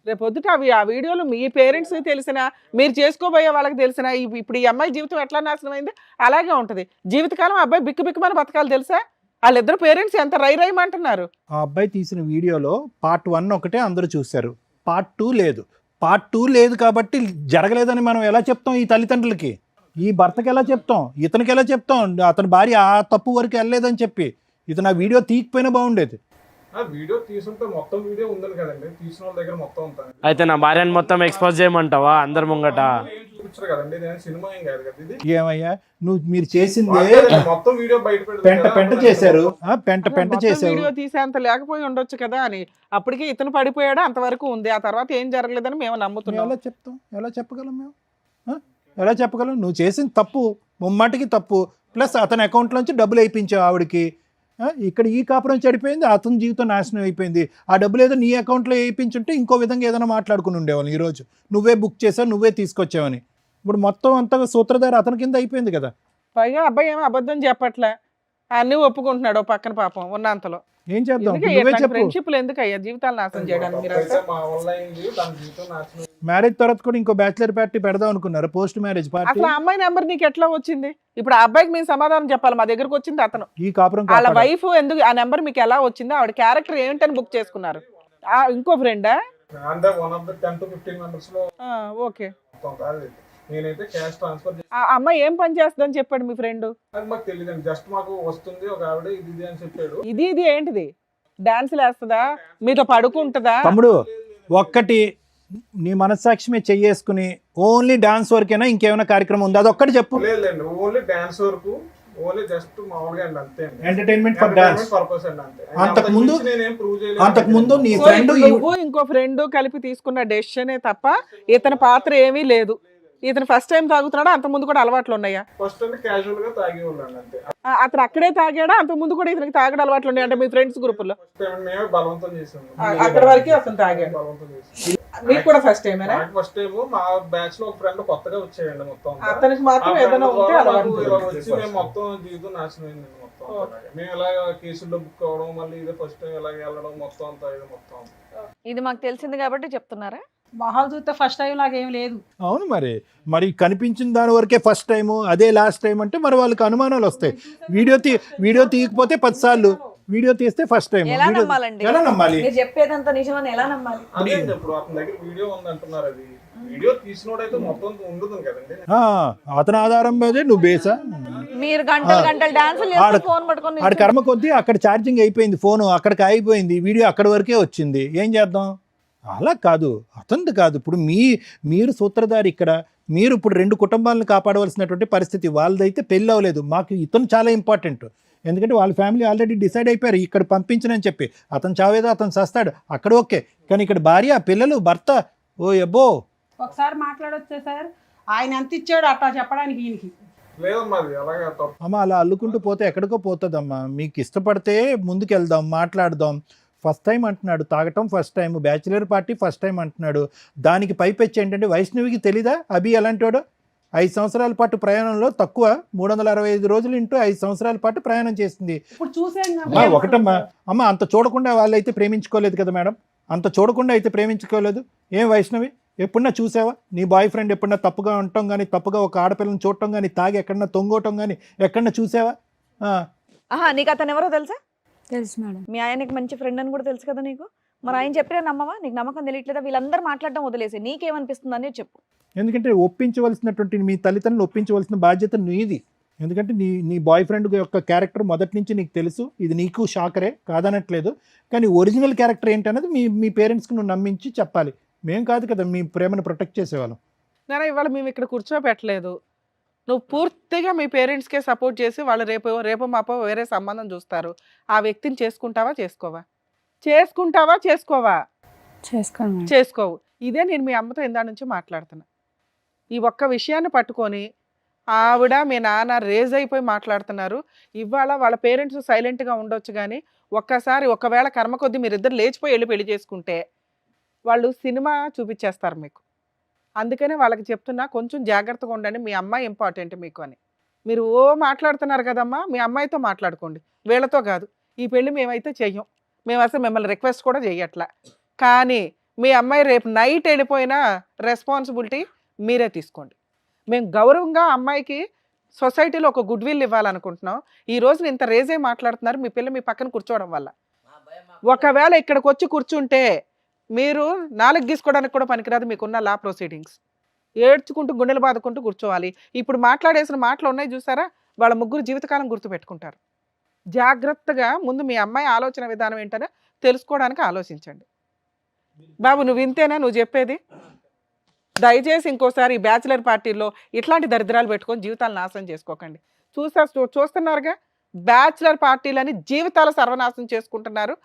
రేపు పొద్దుట ఆ వీడియోలు మీ పేరెంట్స్ తెలిసినా, మీరు చేసుకోబోయే వాళ్ళకి తెలిసినా, ఇప్పుడు ఈ అమ్మాయి జీవితం ఎట్లా నాశనం అయింది అలాగే ఉంటది. జీవితకాలం అబ్బాయి బిక్కుబిక్కుమని బతకాలి తెలుసా? వాళ్ళిద్దరు పేరెంట్స్ ఎంత రైమంటున్నారు. ఆ అబ్బాయి తీసిన వీడియోలో పార్ట్ 1 ఒకటే అందరూ చూశారు, పార్ట్ 2 లేదు. పార్ట్ 2 లేదు కాబట్టి జరగలేదని మనం ఎలా చెప్తాం ఈ తల్లిదండ్రులకి? ఈ భర్తకి ఎలా చెప్తాం? ఇతనికి ఎలా చెప్తాం? అతని భార్య ఆ తప్పు వరకు వెళ్ళలేదని చెప్పి ఇతను ఆ వీడియో తీయకపోయినా బాగుండేది. వీడియో తీసుంటే మొత్తం వీడియో ఉందని కదండి, తీసిన వాళ్ళ దగ్గర మొత్తం ఉంటుంది. అయితే నా భార్యని మొత్తం ఎక్స్పోజ్ చేయమంటావా అందరి ముంగట? చూపించారు కదండి, నేను సినిమా ఏం కాదు కదా ఇది. ఏమయ్యా మీరు చేసిందే మొత్తం వీడియో బయట పెంట చేశారు, పెంట చేశారు. వీడియో తీసేంత లేకపోయి ఉండొచ్చు కదా అని. అప్పటికే ఇతను పడిపోయాడు, అంతవరకు ఉంది. ఆ తర్వాత ఏం జరగలేదని మేము నమ్ముతున్నాం. ఎలా చెప్తాం? ఎలా చెప్పగలం మేము? ఎలా చెప్పగలం? నువ్వు చేసిన తప్పు ముమ్మాటికి తప్పు, ప్లస్ అతని అకౌంట్లోంచి డబ్బులు వేయించావు ఆవిడకి. ఇక్కడ ఈ కాపురం చెడిపోయింది, అతని జీవితం నాశనం అయిపోయింది. ఆ డబ్బులు ఏదో నీ అకౌంట్లో వేయించుంటే ఇంకో విధంగా ఏదైనా మాట్లాడుకుని ఉండేవాళ్ళు ఈరోజు. నువ్వే బుక్ చేసావు, నువ్వే తీసుకొచ్చావని. ఇప్పుడు మొత్తం అంతా సూత్రధార అతని కింద అయిపోయింది కదా. పైగా అబ్బాయి ఏమో అబద్ధం చెప్పట్లే, అన్నీ ఒప్పుకుంటున్నాడు పక్కన పాపం ఉన్నంతలో. ఏం చేద్దాం? నువ్వే చెప్పు. ఫ్రెండ్షిప్లు ఎందుకు అయ్యా జీవితాలు నాశనం చేయడానికి? మీరు మా వల్ల అయింది, దాని జీవితం నాశనం. మ్యారేజ్ తర్వాత కూడా ఇంకో బ్యాచిలర్ పార్టీ పెడదాం అనుకున్నారు, పోస్ట్ మ్యారేజ్ పార్టీ. అసలు ఆ అమ్మాయి నెంబర్ నీకు ఎట్లా వచ్చింది? ఇప్పుడు ఆ అబ్బాయికి మేము సమాధానం చెప్పాలి. మా దగ్గరకు వచ్చింది అతను, ఈ కాపురం వాళ్ళ వైఫ్ ఎందుకు ఆ నెంబర్ మీకు ఎలా వచ్చింది? ఆవిడ క్యారెక్టర్ ఏంటని బుక్ చేసుకున్నారు? ఇంకో ఫ్రెండా? అంటే 1 of the 10 to 15 members లో. ఓకే. నేనైతే క్యాష్ ట్రాన్స్ఫర్ ఆ అమ్మాయి ఏం పని చేస్తుందని చెప్పాడు మీ ఫ్రెండ్? అది మాకు తెలియదండి, జస్ట్ మాకు వస్తుంది ఒక ఆవిడ ఇది అని చెప్పాడు. ఇది ఏంటిది? డాన్సులు వేస్తుందా? మీతో పడుకుంటుందా? తమ్ముడు ఒక్కటి నీ మనస్సాక్షి మీద చెయ్యేసుకుని ఓన్లీ డాన్స్ వరకేనా, ఇంకేమైనా కార్యక్రమం ఉందా? అదొక్కటి చెప్పు. లేదండి, ఓన్లీ డాన్స్ వరకు, ఓన్లీ జస్ట్ మామూలుగా అండి, అంతే అండి. ఎంటర్టైన్మెంట్ ఫర్ డాన్స్ పర్పస్ అండి, అంతే. అంతకు ముందు నీ సో ఫ్రెండ్ నువ్వు ఇంకో ఫ్రెండ్ కలిపి తీసుకున్న డెసిషనే తప్ప ఇతని పాత్ర ఏమీ లేదు. ఇతను ఫస్ట్ టైం తాగుతున్నాడా? అంత ముందు కూడా అలవాట్లు ఉన్నాయా? ఫస్ట్ అంటే క్యాజువల్ గా తాగేవాళ్ళండి, అంతే. అతను అక్కడే తాగాడా? అంత ముందు కూడా ఇతనికి తాగడం అలవాట్లు ఉన్నాయి అంటే మీ ఫ్రెండ్స్ గ్రూప్ లో? మేమే బలవంతం చేసాము. అక్కడ వరకే అతను తాగాడు. బలవంతం చేసాం. మీకు కూడా ఫస్ట్ టైమేనా? ఫస్ట్ టైం మా బ్యాచ్ లో ఒక ఫ్రెండ్ కొత్తగా వచ్చేయండి మొత్తం. అతనికి మాత్రం ఏదైనా ఉంటే వచ్చి మేము మొత్తం జీవితం నాశనం అయింది మొత్తం. మేము ఇలా కేసుల్లో బుక్ అవ్వడం, మళ్ళీ ఇదే ఫస్ట్ టైం ఇలాగ వెళ్ళడం మొత్తం అంతా ఇది మొత్తం. ఇది మాకు తెలిసింది కాబట్టి చెప్తున్నారా? మొహాలు చూస్తే ఫస్ట్ టైం లాగా ఏం లేదు. అవును, మరి కనిపించిన దాని వరకే ఫస్ట్ టైము, అదే లాస్ట్ టైం అంటే మరి వాళ్ళకి అనుమానాలు వస్తాయి. వీడియో తీయకపోతే 10 సార్లు, వీడియో తీస్తే ఫస్ట్ టైం. ఎలా నమ్మాలండి? ఎలా నమ్మాలి? మీరు చెప్పేదంతా నిజమని ఎలా నమ్మాలి? అదే ఇప్పుడు అతని దగ్గర వీడియో ఉంది అంటున్నారు, అది వీడియో తీసినోడైతే మొత్తం ఉండదు కదండి. అతని ఆధారం మీదే నువ్వు బేసా? మీరు గంటలు డాన్సులు చేస్తూ ఫోన్ పట్టుకొని ఆడ కర్మ కొద్దీ అక్కడ ఛార్జింగ్ అయిపోయింది, ఫోను అక్కడికి అయిపోయింది, వీడియో అక్కడి వరకే వచ్చింది. ఏం చేద్దాం? అలా కాదు, అతనిది కాదు. ఇప్పుడు మీరు సూత్రధారి ఇక్కడ. మీరు ఇప్పుడు 2 కుటుంబాలను కాపాడవలసినటువంటి పరిస్థితి. వాళ్ళదైతే పెళ్ళి అవ్వలేదు, మాకు ఇతను చాలా ఇంపార్టెంట్. ఎందుకంటే వాళ్ళ ఫ్యామిలీ ఆల్రెడీ డిసైడ్ అయిపోయారు ఇక్కడ పంపించనని చెప్పి. అతను చావేదో అతను చస్తాడు అక్కడ, ఓకే. కానీ ఇక్కడ భార్య, పిల్లలు, భర్త, ఓ ఎబ్బో. ఒకసారి మాట్లాడొచ్చే సార్, ఆయన ఎంత ఇచ్చాడు అట్లా చెప్పడానికి ఈయనకి లేదమ్మా, అది అలాగే తప్పు. అమ్మ అలా అల్లుకుంటూ పోతే ఎక్కడికో పోతుందమ్మా. మీకు ఇష్టపడితే ముందుకెళ్దాం, మాట్లాడదాం. ఫస్ట్ టైం అంటున్నాడు, తాగటం first time, bachelor party first time అంటున్నాడు. దానికి పైపెచ్చి ఏంటంటే వైష్ణవికి తెలీదా అభి ఎలాంటివాడు? 5 సంవత్సరాల పాటు ప్రయాణంలో తక్కువ 365 రోజులు ఇంటూ 5 సంవత్సరాల పాటు ప్రయాణం చేసింది. ఇప్పుడు చూసాను ఒకటమ్మా, అమ్మ అంత చూడకుండా వాళ్ళైతే ప్రేమించుకోలేదు కదా మేడం, అంత చూడకుండా అయితే ప్రేమించుకోలేదు. ఏం వైష్ణవి, ఎప్పుడన్నా చూసావా నీ బాయ్ ఫ్రెండ్ ఎప్పుడన్నా తప్పుగా ఉండటం కానీ, తప్పుగా ఒక ఆడపిల్లని చూడటం కానీ, తాగి ఎక్కడన్నా తొంగోవటం కానీ ఎక్కడన్నా చూసావా? నీకు అతను ఎవరో తెలుసా? తెలుసు మేడం. మీ ఆయనకి మంచి ఫ్రెండ్ అని కూడా తెలుసు కదా నీకు. మరి ఆయన చెప్పినా నమ్మవా? నీకు నమ్మకం తెలియట్లేదా? వీళ్ళందరూ మాట్లాడడం వదిలేసి నీకేమనిపిస్తుంది అనేది చెప్పు. ఎందుకంటే ఒప్పించవలసినటువంటి మీ తల్లిదండ్రులు ఒప్పించవలసిన బాధ్యత నీది. ఎందుకంటే నీ బాయ్ ఫ్రెండ్ యొక్క క్యారెక్టర్ మొదటి నుంచి నీకు తెలుసు. ఇది నీకు షాకరే, కాదనట్లేదు. కానీ ఒరిజినల్ క్యారెక్టర్ ఏంటనేది మీ పేరెంట్స్కి నువ్వు నమ్మించి చెప్పాలి. మేం కాదు కదా మీ ప్రేమను ప్రొటెక్ట్ చేసేవాళ్ళం. నేను ఇవాళ మేము ఇక్కడ కూర్చోబెట్టలేదు. నువ్వు పూర్తిగా మీ పేరెంట్స్కే సపోర్ట్ చేసి వాళ్ళు రేపు మాపో వేరే సంబంధం చూస్తారు. ఆ వ్యక్తిని చేసుకుంటావా చేసుకోవా? చేసుకోవు. ఇదే నేను మీ అమ్మతో ఇందా నుంచి మాట్లాడుతున్నా. ఈ ఒక్క విషయాన్ని పట్టుకొని ఆవిడ మీ నాన్న రేజ్ అయిపోయి మాట్లాడుతున్నారు. ఇవాళ వాళ్ళ పేరెంట్స్ సైలెంట్గా ఉండొచ్చు, కానీ ఒకవేళ కర్మ కొద్దీ మీరిద్దరు లేచిపోయి వెళ్ళి పెళ్లి చేసుకుంటే వాళ్ళు సినిమా చూపించేస్తారు మీకు. అందుకనే వాళ్ళకి చెప్తున్నా, కొంచెం జాగ్రత్తగా ఉండండి, మీ అమ్మాయి ఇంపార్టెంట్ మీకు అని. మీరు ఓ మాట్లాడుతున్నారు కదమ్మా, మీ అమ్మాయితో మాట్లాడుకోండి, వీళ్ళతో కాదు. ఈ పెళ్లి మేమైతే చెయ్యం, మేము అసలు మిమ్మల్ని రిక్వెస్ట్ కూడా చెయ్యట్లా. కానీ మీ అమ్మాయి రేపు నైట్ వెళ్ళిపోయినా రెస్పాన్సిబిలిటీ మీరే తీసుకోండి. మేము గౌరవంగా అమ్మాయికి సొసైటీలో ఒక గుడ్ విల్ ఇవ్వాలనుకుంటున్నాం. ఈ రోజు ఇంత రేజే మాట్లాడుతున్నారు, మీ పిల్ల మీ పక్కన కూర్చోవడం వల్ల. ఒకవేళ ఇక్కడికి వచ్చి కూర్చుంటే మీరు నాలుగు గీసుకోవడానికి కూడా పనికిరాదు మీకున్న లా ప్రొసీడింగ్స్. ఏడ్చుకుంటూ గుండెలు బాదుకుంటూ కూర్చోవాలి. ఇప్పుడు మాట్లాడేసిన మాటలు ఉన్నాయి చూసారా, వాళ్ళ ముగ్గురు జీవితకాలం గుర్తుపెట్టుకుంటారు. జాగ్రత్తగా ముందు మీ అమ్మాయి ఆలోచన విధానం ఏంటనే తెలుసుకోవడానికి ఆలోచించండి. బాబు నువ్వు ఇంతేనా నువ్వు చెప్పేది? దయచేసి ఇంకోసారి ఈ బ్యాచిలర్ పార్టీల్లో ఇట్లాంటి దరిద్రాలు పెట్టుకొని జీవితాలు నాశనం చేసుకోకండి. చూస్తున్నారుగా, బ్యాచిలర్ పార్టీలని జీవితాలు సర్వనాశనం చేసుకుంటున్నారు.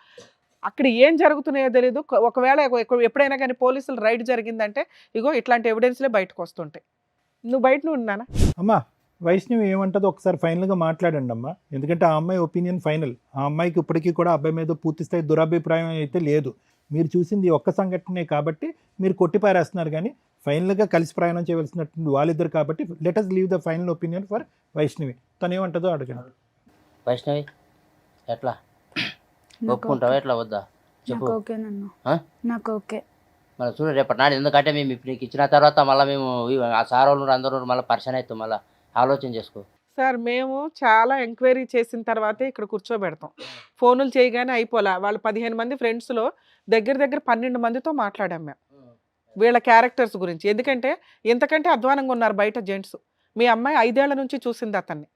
అక్కడ ఏం జరుగుతున్నాయో తెలియదు. ఒకవేళ ఎప్పుడైనా కానీ పోలీసులు రైడ్ జరిగిందంటే ఇగో ఇట్లాంటి ఎవిడెన్స్లే బయటకు వస్తుంటాయి. నువ్వు బయట ఉన్నానా అమ్మా? వైష్ణవి ఏమంటుందో ఒకసారి ఫైనల్గా మాట్లాడండి అమ్మా, ఎందుకంటే ఆ అమ్మాయి ఒపీనియన్ ఫైనల్. ఆ అమ్మాయికి ఇప్పటికీ కూడా అబ్బాయి మీద పూర్తి స్థాయి దురభిప్రాయం అయితే లేదు. మీరు చూసింది ఒక్క సంఘటనే కాబట్టి మీరు కొట్టిపారేస్తున్నారు, కానీ ఫైనల్గా కలిసి ప్రయాణం చేయవలసినటువంటి వాళ్ళిద్దరు కాబట్టి let us leave the final opinion for Vaishnavi. తను ఏమంటుందో అడగండి. వైష్ణవి ఎట్లా ఒప్పుకుంటావా ఎట్లా వద్దా చెప్పు. నాకు ఓకే. మళ్ళీ చూడు రేపటి నాడు, ఎందుకంటే మేము ఇప్పుడు నీకు ఇచ్చిన తర్వాత మళ్ళీ మేము ఆ సార్ వాళ్ళు అందరూ మళ్ళీ పరిచయం అవుతాం, మళ్ళీ ఆలోచన చేసుకో. సార్ మేము చాలా ఎంక్వైరీ చేసిన తర్వాతే ఇక్కడ కూర్చోబెడతాం. ఫోనులు చేయగానే అయిపోలే. వాళ్ళు 15 మంది ఫ్రెండ్స్లో దగ్గర 12 మందితో మాట్లాడాం మేము వీళ్ళ క్యారెక్టర్స్ గురించి. ఎందుకంటే ఇంతకంటే అధ్వానంగా ఉన్నారు బయట జెంట్స్. మీ అమ్మాయి 5 ఏళ్ల నుంచి చూసింది అతన్ని.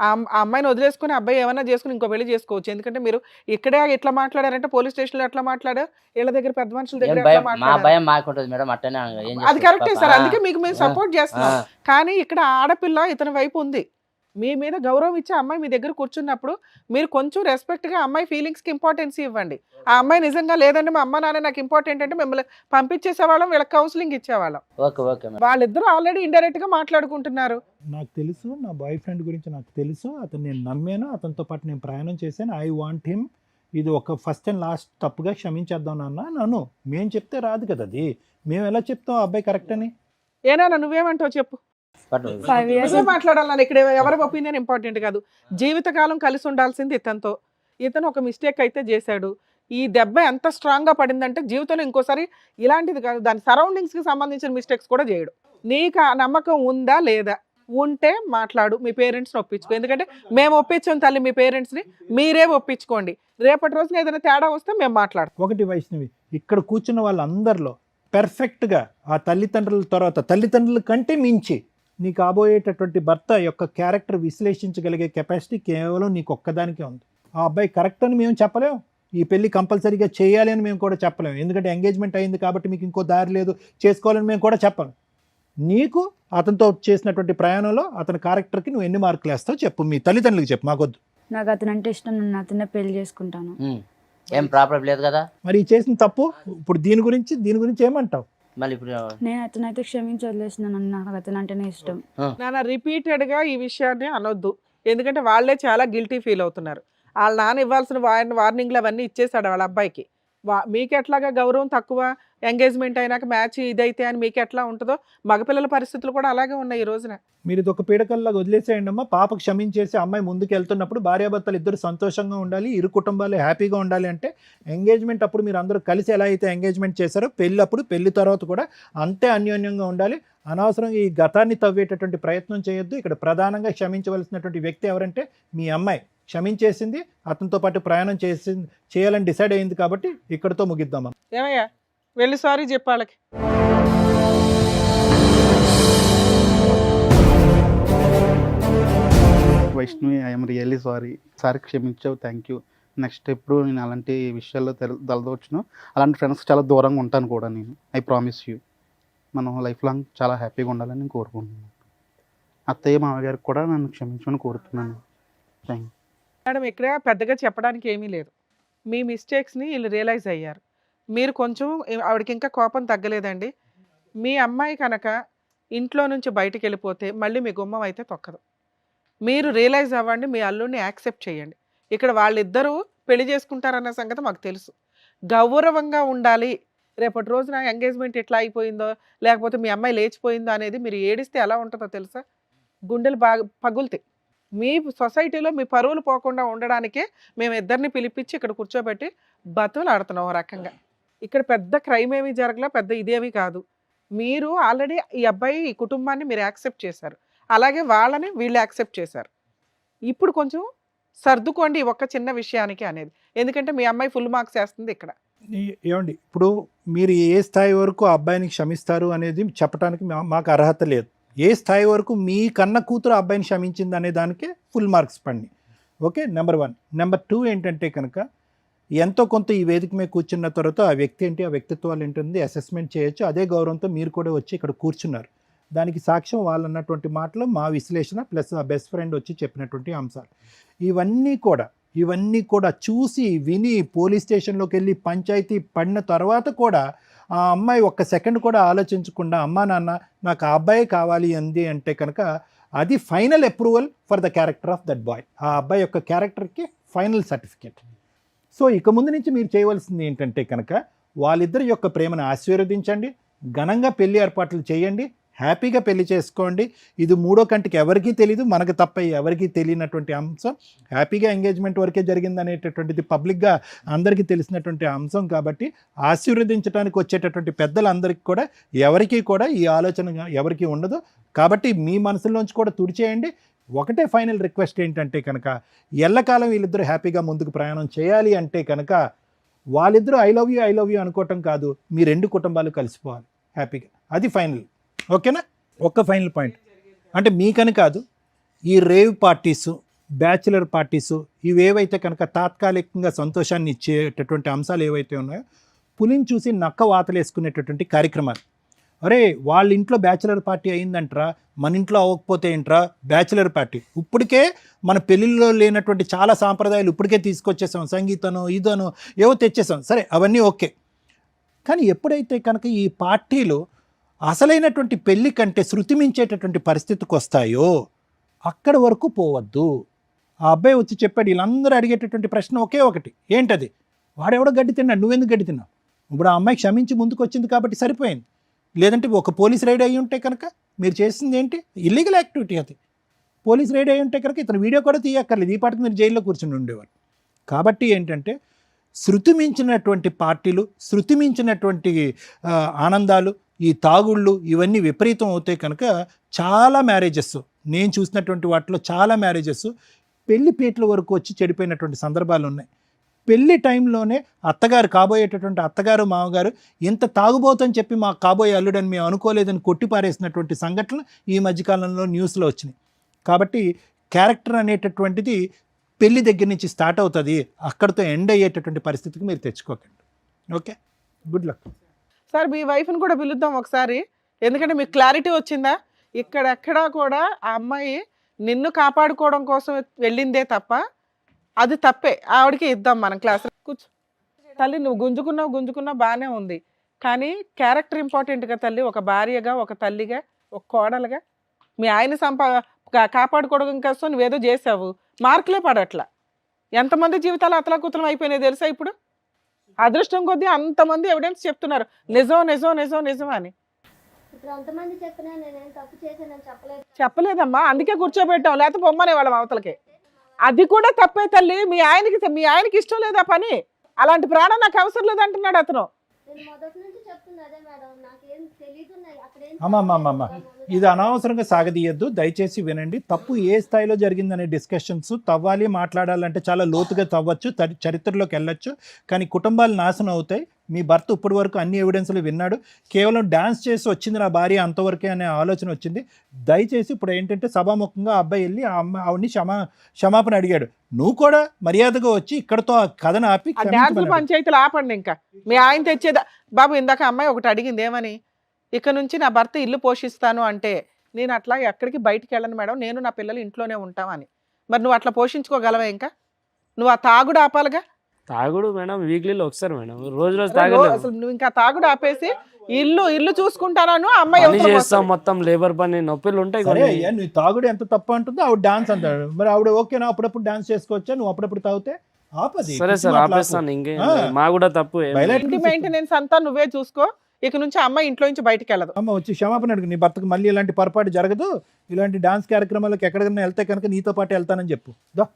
ఆ అమ్మాయిని వదిలేసుకుని అబ్బాయి ఏమైనా చేసుకుని ఇంకో పెళ్లి చేసుకోవచ్చు. ఎందుకంటే మీరు ఇక్కడే ఎట్లా మాట్లాడారంటే పోలీస్ స్టేషన్లో ఎట్లా మాట్లాడారు, వీళ్ళ దగ్గర పెద్ద మనుషుల దగ్గర ఎట్లా మా మాట్లాడారు, భయం మాకుంటుంది మేడం, అట్టనే అది కరెక్టే సార్. అందుకే మీకు మేము సపోర్ట్ చేస్తున్నాం. కానీ ఇక్కడ ఆడపిల్ల ఇతని వైపు ఉంది. మీ మీద గౌరవం ఇచ్చే అమ్మాయి మీ దగ్గర కూర్చున్నప్పుడు మీరు కొంచెం రెస్పెక్ట్గా అమ్మాయి ఫీలింగ్స్కి ఇంపార్టెన్స్ ఇవ్వండి. ఆ అమ్మాయి నిజంగా లేదండి మా అమ్మ నాన్న నాకు ఇంపార్టెంట్ అంటే మిమ్మల్ని పంపించేసేవాళ్ళం, వీళ్ళకి కౌన్సిలింగ్ ఇచ్చేవాళ్ళం. వాళ్ళిద్దరూ ఆల్రెడీ ఇండైరెక్ట్గా మాట్లాడుకుంటున్నారు. నాకు తెలుసు, నా బాయ్ ఫ్రెండ్ గురించి నాకు తెలుసు, అతను నేను నమ్మాను, అతనితో పాటు నేను ప్రయాణం చేశాను. I want him. ఇది ఒక ఫస్ట్ అండ్ లాస్ట్ తప్పుగా క్షమించేద్దాం నాన్న. నన్ను మేము చెప్తే రాదు కదా, అది మేము ఎలా చెప్తాం అబ్బాయి కరెక్ట్ అని? ఏనా నువ్వేమంటావు చెప్పు. 5 years మాట్లాడాలని ఇక్కడ ఎవరి ఒపీనియన్ ఇంపార్టెంట్ కాదు. జీవితకాలం కలిసి ఉండాల్సింది ఇతనితో. ఇతను ఒక మిస్టేక్ అయితే చేశాడు. ఈ దెబ్బ ఎంత స్ట్రాంగ్గా పడిందంటే జీవితంలో ఇంకోసారి ఇలాంటిది కాదు, దాని సరౌండింగ్స్కి సంబంధించిన మిస్టేక్స్ కూడా చేయడు. నీకు ఆ నమ్మకం ఉందా లేదా? ఉంటే మాట్లాడు, మీ పేరెంట్స్ని ఒప్పించుకో. ఎందుకంటే మేము ఒప్పించాం తల్లి మీ పేరెంట్స్ని, మీరే ఒప్పించుకోండి. రేపటి రోజున ఏదైనా తేడా వస్తే మేము మాట్లాడతాం. ఒకటి వైష్ణవి, ఇక్కడ కూర్చున్న వాళ్ళందరిలో పెర్ఫెక్ట్గా ఆ తల్లిదండ్రుల తర్వాత తల్లిదండ్రుల కంటే మించి నీ కాబోయేటటువంటి భర్త యొక్క క్యారెక్టర్ విశ్లేషించగలిగే కెపాసిటీ కేవలం నీకు ఒక్కదానికే ఉంది. ఆ అబ్బాయి కరెక్ట్ అని మేము చెప్పలేం, ఈ పెళ్లి కంపల్సరీగా చేయాలి అని మేము కూడా చెప్పలేము. ఎందుకంటే ఎంగేజ్మెంట్ అయింది కాబట్టి మీకు ఇంకో దారి లేదు, చేసుకోవాలని మేము కూడా చెప్పలేం. నీకు అతనితో చేసినటువంటి ప్రయాణంలో అతని క్యారెక్టర్కి నువ్వు ఎన్ని మార్కులు వేస్తావు చెప్పు, మీ తల్లిదండ్రులకు చెప్పు, మాకొద్దు. నాకు అతను అంటే ఇష్టం, నేను అతనే పెళ్లి చేసుకుంటాను. ఏం ప్రాబ్లం లేదు కదా. మరి చేసిన తప్పు ఇప్పుడు దీని గురించి ఏమంటావు? మళ్ళీ ఇప్పుడు నేను అతనైతే క్షమించి వదిలేసినాను. నాకు అతను అంటేనే ఇష్టం. నాన్న రిపీటెడ్గా ఈ విషయాన్ని అనొద్దు, ఎందుకంటే వాళ్ళే చాలా గిల్టీ ఫీల్ అవుతున్నారు. వాళ్ళ నాన్న ఇవ్వాల్సిన వార్నింగ్లు అవన్నీ ఇచ్చేసాడు వాళ్ళ అబ్బాయికి. మీకు ఎట్లాగా గౌరవం తక్కువ, ఎంగేజ్మెంట్ అయినాక మ్యాచ్ ఇదైతే అని మీకు ఎట్లా ఉంటుందో మగపిల్లల పరిస్థితులు కూడా అలాగే ఉన్నాయి ఈ రోజున. మీరు ఇది ఒక పీడకల్లాగా వదిలేసేయండి అమ్మా. పాప క్షమించేసి అమ్మాయి ముందుకు వెళ్తున్నప్పుడు భార్యాభర్తలు ఇద్దరు సంతోషంగా ఉండాలి, ఇరు కుటుంబాలు హ్యాపీగా ఉండాలి అంటే ఎంగేజ్మెంట్ అప్పుడు మీరు అందరూ కలిసి ఎలా అయితే ఎంగేజ్మెంట్ చేశారో పెళ్లి తర్వాత కూడా అంతే అన్యోన్యంగా ఉండాలి. అనవసరంగా ఈ గతాన్ని తవ్వేటటువంటి ప్రయత్నం చేయొద్దు. ఇక్కడ ప్రధానంగా క్షమించవలసినటువంటి వ్యక్తి ఎవరంటే మీ అమ్మాయి. క్షమించేసింది, అతనితో పాటు ప్రయాణం చేయాలని డిసైడ్ అయింది కాబట్టి ఇక్కడితో ముగిద్దామా. ఏమయ్యా వెళ్ళి సారీ చెప్పాళ్ళకి. Vaishnavi I'm really sorry. Sorry క్షమించావు, థ్యాంక్ యూ. నెక్స్ట్ ఎప్పుడు నేను అలాంటి విషయాల్లో తలదోచును, అలాంటి ఫ్రెండ్స్ చాలా దూరంగా ఉంటాను కూడా నేను. I promise you. మనం లైఫ్ లాంగ్ చాలా హ్యాపీగా ఉండాలని నేను కోరుకుంటున్నాను. అత్తయ్య మామగారికి కూడా నన్ను క్షమించమని కోరుతున్నాను. Thank you madam. ఇక్కడ పెద్దగా చెప్పడానికి ఏమీ లేదు. మీ మిస్టేక్స్ని వీళ్ళు రియలైజ్ అయ్యారు. మీరు కొంచెం ఆవిడకి ఇంకా కోపం తగ్గలేదండి. మీ అమ్మాయి కనుక ఇంట్లో నుంచి బయటికి వెళ్ళిపోతే మళ్ళీ మీ గుమ్మం అయితే తొక్కదు. మీరు రియలైజ్ అవ్వండి, మీ అల్లుడిని యాక్సెప్ట్ చేయండి. ఇక్కడ వాళ్ళిద్దరూ పెళ్లి చేసుకుంటారన్న సంగతి మాకు తెలుసు. గౌరవంగా ఉండాలి, రేపటి రోజున ఎంగేజ్మెంట్ ఎట్లా అయిపోయిందో లేకపోతే మీ అమ్మాయి లేచిపోయిందో అనేది మీరు ఏడిస్తే ఎలా ఉంటుందో తెలుసా? గుండెలు బాగా పగులుతాయి. మీ సొసైటీలో మీ పరువులు పోకుండా ఉండడానికే మేము ఇద్దరిని పిలిపించి ఇక్కడ కూర్చోబెట్టి బతులు ఆడుతున్నాం ఒక రకంగా. ఇక్కడ పెద్ద క్రైమ్ ఏమీ జరగలే, పెద్ద ఇదేమీ కాదు. మీరు ఆల్రెడీ ఈ అబ్బాయి ఈ కుటుంబాన్ని మీరు యాక్సెప్ట్ చేశారు, అలాగే వాళ్ళని వీళ్ళు యాక్సెప్ట్ చేశారు. ఇప్పుడు కొంచెం సర్దుకోండి ఈ ఒక్క చిన్న విషయానికి అనేది, ఎందుకంటే మీ అమ్మాయి ఫుల్ మార్క్స్ వేస్తుంది ఇక్కడ. ఏమండి ఇప్పుడు మీరు ఏ స్థాయి వరకు ఆ అబ్బాయిని క్షమిస్తారు అనేది చెప్పడానికి మాకు అర్హత లేదు. ఏ స్థాయి వరకు మీ కన్న కూతురు అబ్బాయిని క్షమించింది అనే దానికే ఫుల్ మార్క్స్ పండి. Okay, number 1. నెంబర్ 2 ఏంటంటే కనుక ఎంతో కొంత ఈ వేదిక మీద కూర్చున్న తర్వాత ఆ వ్యక్తి ఏంటి, ఆ వ్యక్తిత్వాలు ఏంటుంది అసెస్మెంట్ చేయొచ్చు. అదే గౌరవంతో మీరు కూడా వచ్చి ఇక్కడ కూర్చున్నారు. దానికి సాక్ష్యం వాళ్ళు అన్నటువంటి మాటలు, మా విశ్లేషణ ప్లస్ ఆ బెస్ట్ ఫ్రెండ్ వచ్చి చెప్పినటువంటి అంశాలు. ఇవన్నీ కూడా చూసి విని పోలీస్ స్టేషన్లోకి వెళ్ళి పంచాయతీ పడిన తర్వాత కూడా ఆ అమ్మాయి ఒక్క సెకండ్ కూడా ఆలోచించకుండా అమ్మా నాన్న నాకు ఆ అబ్బాయి కావాలి అంది అంటే కనుక అది final approval for the character of that boy. ఆ అబ్బాయి యొక్క క్యారెక్టర్కి ఫైనల్ సర్టిఫికేట్. సో ఇక ముందు నుంచి మీరు చేయవలసింది ఏంటంటే కనుక వాళ్ళిద్దరి యొక్క ప్రేమను ఆశీర్వదించండి, ఘనంగా పెళ్లి ఏర్పాట్లు చేయండి, హ్యాపీగా పెళ్లి చేసుకోండి. ఇది మూడో కంటికి ఎవరికీ తెలీదు, మనకు తప్ప ఎవరికీ తెలియనటువంటి అంశం. హ్యాపీగా ఎంగేజ్మెంట్ వరకే జరిగింది అనేటటువంటిది పబ్లిక్గా అందరికీ తెలిసినటువంటి అంశం. కాబట్టి ఆశీర్వదించడానికి వచ్చేటటువంటి పెద్దలందరికీ కూడా ఎవరికీ కూడా ఈ ఆలోచన ఎవరికీ ఉండదు. కాబట్టి మీ మనసులోంచి కూడా తుడిచేయండి. ఒకటే ఫైనల్ రిక్వెస్ట్ ఏంటంటే కనుక ఎల్లకాలం వీళ్ళిద్దరూ హ్యాపీగా ముందుకు ప్రయాణం చేయాలి అంటే కనుక వాళ్ళిద్దరూ ఐ లవ్ యూ అనుకోవటం కాదు, మీ రెండు కుటుంబాలు కలిసిపోవాలి హ్యాపీగా. అది ఫైనల్. ఓకేనా? ఒక్క ఫైనల్ పాయింట్ అంటే మీకని కాదు, ఈ రేవ్ పార్టీసు, బ్యాచులర్ పార్టీసు ఇవేవైతే కనుక తాత్కాలికంగా సంతోషాన్ని ఇచ్చేటటువంటి అంశాలు ఏవైతే ఉన్నాయో పులిని చూసి నక్క వాతలేసుకునేటటువంటి కార్యక్రమాలు. అరే వాళ్ళ ఇంట్లో బ్యాచులర్ పార్టీ అయిందంటరా, మన ఇంట్లో అవ్వకపోతే ఏంట్రా బ్యాచులర్ పార్టీ. ఇప్పటికే మన పెళ్ళిళ్ళలో లేనటువంటి చాలా సాంప్రదాయాలు ఇప్పటికే తీసుకొచ్చేసాం, సంగీతనో ఇదనో ఏవో తెచ్చేసాం. సరే అవన్నీ ఓకే, కానీ ఎప్పుడైతే కనుక ఈ పార్టీలు అసలైనటువంటి పెళ్లి కంటే శృతి మించేటటువంటి పరిస్థితికి వస్తాయో అక్కడి వరకు పోవద్దు. ఆ అబ్బాయి వచ్చి చెప్పాడు, వీళ్ళందరూ అడిగేటటువంటి ప్రశ్న ఒకే ఒకటి, ఏంటది? వాడెవడో గడ్డి తిన్నాడు, నువ్వెందుకు గడ్డి తిన్నావు? ఇప్పుడు ఆ అమ్మాయి క్షమించి ముందుకు వచ్చింది కాబట్టి సరిపోయింది. లేదంటే ఒక పోలీస్ రైడ్ అయ్యి ఉంటే కనుక మీరు చేసింది ఏంటి? Illegal activity. అది పోలీస్ రైడ్ అయ్యి ఉంటే కనుక ఇతను వీడియో కూడా తీయక్కర్లేదు, ఈ పాటికి మీరు జైల్లో కూర్చుని ఉండేవారు. కాబట్టి ఏంటంటే శృతి మించినటువంటి పార్టీలు, శృతి మించినటువంటి ఆనందాలు, ఈ తాగుళ్ళు ఇవన్నీ విపరీతం అవుతాయి కనుక చాలా మ్యారేజెస్ నేను చూసినటువంటి వాటిలో చాలా మ్యారేజెస్ పెళ్లి పీటల వరకు వచ్చి చెడిపోయినటువంటి సందర్భాలు ఉన్నాయి. పెళ్లి టైంలోనే అత్తగారు, కాబోయేటటువంటి అత్తగారు మామగారు ఇంత తాగుబోతని చెప్పి మా కాబోయే అల్లుడని మేము అనుకోలేదని కొట్టిపారేసినటువంటి సంఘటనలు ఈ మధ్యకాలంలో న్యూస్లో వచ్చినాయి. కాబట్టి క్యారెక్టర్ అనేటటువంటిది పెళ్లి దగ్గర నుంచి స్టార్ట్ అవుతుంది, అక్కడితో ఎండ్ అయ్యేటటువంటి పరిస్థితికి మీరు తెచ్చుకోకండి. Okay, good luck. సార్ మీ వైఫ్ని కూడా పిలుద్దాం ఒకసారి, ఎందుకంటే మీకు క్లారిటీ వచ్చిందా? ఇక్కడెక్కడా కూడా ఆ అమ్మాయి నిన్ను కాపాడుకోవడం కోసం వెళ్ళిందే తప్ప అది తప్పే. ఆవిడకి ఇద్దాం మనం క్లాస్. కూర్చో తల్లి, నువ్వు గుంజుకున్నావు బాగానే ఉంది, కానీ క్యారెక్టర్ ఇంపార్టెంట్గా తల్లి. ఒక భార్యగా, ఒక తల్లిగా, ఒక కోడలుగా మీ ఆయన కాపాడుకోవడం కోసం నువ్వేదో చేసావు, మార్కులే పడట్లా. ఎంతమంది జీవితాలు అతలాకుతలం అయిపోయినాయి తెలుసా? ఇప్పుడు అదృష్టం కొద్దీ అంతమంది ఎవిడెన్స్ చెప్తున్నారు నిజం అని. ఇప్పుడు అంతమంది చెప్పినా నేనేం తప్పు చేశానని చెప్పలేదమ్మా, అందుకే కూర్చోబెట్టాం, లేకపోతే బొమ్మనే వాళ్ళ అవతలకి. అది కూడా తప్పే తల్లి. మీ ఆయనకి ఇష్టం లేదా పని? అలాంటి ప్రాణం నాకు అవసరం లేదు అంటున్నాడు అతను. నేను మొదటి నుంచి చెప్తున్నా అదే మేడం, నాకేం తెలియదు. అమ్మమ్మమ్మమ్మ ఇది అనవసరంగా సాగదీయద్దు, దయచేసి వినండి. తప్పు ఏ స్థాయిలో జరిగిందనే డిస్కషన్స్ తవ్వాలి, మాట్లాడాలంటే చాలా లోతుగా తవ్వచ్చు, చరిత్రలోకి వెళ్ళొచ్చు, కానీ కుటుంబాలు నాశనం అవుతాయి. మీ భర్త ఇప్పటి వరకు అన్ని ఎవిడెన్స్లు విన్నాడు, కేవలం డాన్స్ చేసి వచ్చింది నా భార్య అంతవరకే అనే ఆలోచన వచ్చింది. దయచేసి ఇప్పుడు ఏంటంటే సభాముఖంగా ఆ అబ్బాయి వెళ్ళి ఆవిడ్ని క్షమాపణ అడిగాడు. నువ్వు కూడా మర్యాదగా వచ్చి ఇక్కడతో ఆ కథను ఆపి పంచాయతీలు ఆపండి. ఇంకా మీ ఆయన తెచ్చేదా బాబు? ఇందాక అమ్మాయి ఒకటి అడిగింది, ఏమని? ఇక నుంచి నా భర్త ఇల్లు పోషిస్తాను అంటే నేను అట్లా ఎక్కడికి బయటికి వెళ్ళను మేడం, నేను నా పిల్లలు ఇంట్లోనే ఉంటామని. మరి నువ్వు అట్లా పోషించుకోగలవా? ఇంకా నువ్వు ఆ తాగుడు ఆపాలిగా. తాగుడు మేడం వీక్లీలో ఒకసారి మేడం, రోజు తాగలేదు. అసలు నువ్వు ఇంకా తాగుడు ఆపేసి ఇల్లు చూసుకుంటాను అమ్మాయి చేస్తాం, మొత్తం లేబర్ పని నొప్పులు ఉంటాయి. నువ్వు తాగుడు ఎంత తప్ప అంటుందో ఆవిడ డాన్స్ అంటాడు. మరి ఆవిడ ఓకేనా? అప్పుడప్పుడు డాన్స్ చేసుకోవచ్చా? నువ్వు అప్పుడప్పుడు తాగితే ఆపది సరే సార్ ఆపేస్తాను, ఇంకేం లేదు. మా కూడా తప్పు ఏం లేదు. ఇంటి మెయింటెనెన్స్ అంతా నువ్వే చూసుకో, ఇక నుంచి అమ్మాయి ఇంట్లో నుంచి బయటికి వెళ్ళదు. అమ్మ వచ్చి క్షమాపణ అడుగు, నీ భర్తకు మళ్ళీ ఇలాంటి పొరపాటు జరగదు, ఇలాంటి డాన్స్ కార్యక్రమాలకు ఎక్కడికైనా వెళ్తే కనుక నీతో పాటు వెళ్తానని చెప్పు. దా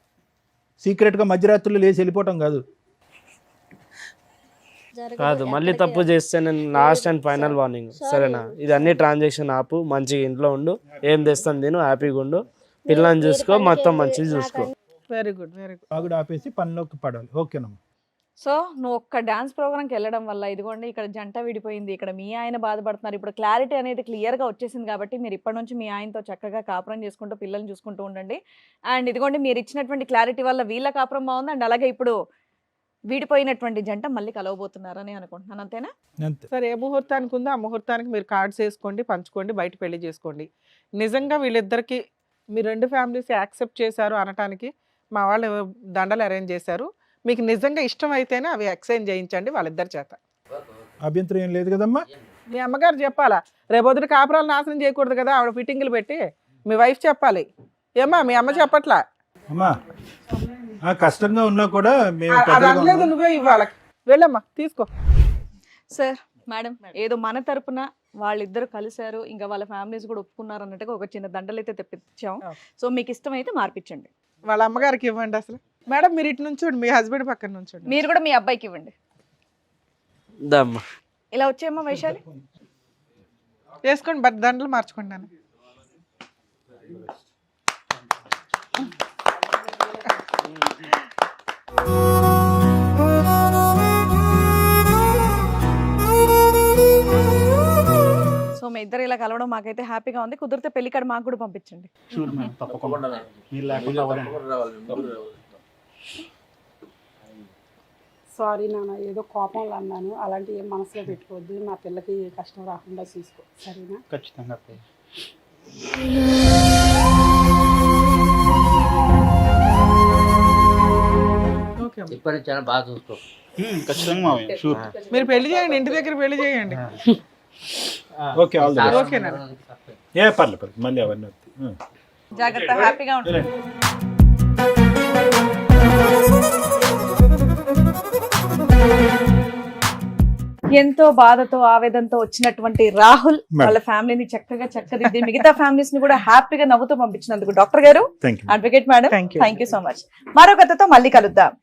సీక్రెట్గా మధ్యరాత్రులు లేచి వెళ్ళిపోవటం కాదు. కాదు, మళ్ళీ తప్పు చేస్తే నేను లాస్ట్ అండ్ ఫైనల్ వార్నింగ్, సరేనా? ఇది అన్ని ట్రాన్సాక్షన్ ఆపు, మంచిగా ఇంట్లో ఉండు, ఏం తెస్తాను తిను, హ్యాపీగా ఉండు, పిల్లల్ని చూసుకో, మొత్తం మంచిగా చూసుకో. Very good, very good. ఆవిడ ఆపేసి పనిలోకి పడాలి. ఓకేనమ్మా. సో నువ్వు ఒక్క డాన్స్ ప్రోగ్రామ్కి వెళ్ళడం వల్ల ఇదిగోండి ఇక్కడ జంట విడిపోయింది, ఇక్కడ మీ ఆయన బాధపడుతున్నారు. ఇప్పుడు క్లారిటీ అనేది క్లియర్గా వచ్చేసింది కాబట్టి మీరు ఇప్పటి నుంచి మీ ఆయనతో చక్కగా కాపురం చేసుకుంటూ పిల్లల్ని చూసుకుంటూ ఉండండి. అండ్ ఇదిగోండి మీరు ఇచ్చినటువంటి క్లారిటీ వల్ల వీళ్ళ కాపురం బాగుంది, అండ్ అలాగే ఇప్పుడు విడిపోయినటువంటి జంట మళ్ళీ కలవబోతున్నారని అనుకుంటున్నాను. అంతేనా? అంతే. సరే, ఏ ముహూర్తానికి ఉందో ఆ ముహూర్తానికి మీరు కార్డ్స్ వేసుకోండి, పంచుకోండి, బయట పెళ్లి చేసుకోండి. నిజంగా వీళ్ళిద్దరికి మీ రెండు ఫ్యామిలీస్ యాక్సెప్ట్ చేశారు అనటానికి మా వాళ్ళు దండలు అరేంజ్ చేశారు. మీకు నిజంగా ఇష్టం అయితేనే అవి ఎక్స్చేంజ్ చేయించండి వాళ్ళిద్దరి చేత. అభ్యంతరం ఏం లేదు కదమ్మా. మీ అమ్మగారు చెప్పాలా, రేపొద్దున కాపురాలు నాశనం చేయకూడదు కదా, ఆవిడ ఫిట్టింగ్లు పెట్టి మీ వైఫ్ చెప్పాలి. ఏమ్మా మీ అమ్మ చెప్పట్లా? అమ్మా కష్టంగా ఉన్నా కూడా మేము అది పెద్దగా అనలేదు, ఉన్నాం. నువ్వే ఇవ్వాలి. వెళ్ళమ్మా తీసుకో. సార్ మేడం ఏదో మన తరపున వాళ్ళిద్దరు కలిశారు, ఇంకా వాళ్ళ ఫ్యామిలీస్ కూడా ఒప్పుకున్నారు అన్నట్టుగా ఒక చిన్న దండలు అయితే తెప్పించాం. సో మీకు ఇష్టమైతే మార్పించండి. వాళ్ళ అమ్మగారికి ఇవ్వండి. అసలు మేడం మీరు ఇటు నుంచోండి, మీ హస్బెండ్ పక్కన నుంచోండి. మీరు కూడా మీ అబ్బాయికి ఇవ్వండి. దమ్మా ఇలా వచ్చేమ్మా వైశాలి. వేసుకోండి, దండలు మార్చుకోండి. నేను సో మీ ఇద్దరు ఇలా కలవడం మాకైతే హ్యాపీగా ఉంది. కుదిరితే పెళ్లి కార్డు మాకు కూడా పంపించండి. షూర్ మేడం, తప్పకుండా. మీరు లేకుండా అవ్వదండి. సారీ నాన్న, ఏదో కోపంలో అన్నాను, అలాంటి ఏం మనసులో పెట్టుకోవద్దు, నా పిల్లకి ఏ కష్టం రాకుండా చూసుకో, సరేనా? ఖచ్చితంగా. ఓకే అమ్మ. ఇప్పటి నుంచి బాగా చూసుకో. ఖచ్చితంగా మావయ్య, షూర్. మీరు పెళ్లి చేయండి, ఇంటి దగ్గర పెళ్లి చేయండి. Okay all the best. ఓకేనా? పర్లేదు మళ్ళీ అవన్నీ వస్తాయి. జాగ్రత్త, హ్యాపీగా ఉంటుంది. ఎంతో బాధతో ఆవేదనతో వచ్చినటువంటి రాహుల్ వాళ్ళ ఫ్యామిలీని చక్కగా చక్కదిద్ది మిగతా ఫ్యామిలీస్ ని కూడా హ్యాపీగా నవ్వుతూ పంపించినందుకు డాక్టర్ గారు, thank you. Advocate madam, Thank you. Thank you so much. మరో కథతో మళ్ళీ కలుద్దాం.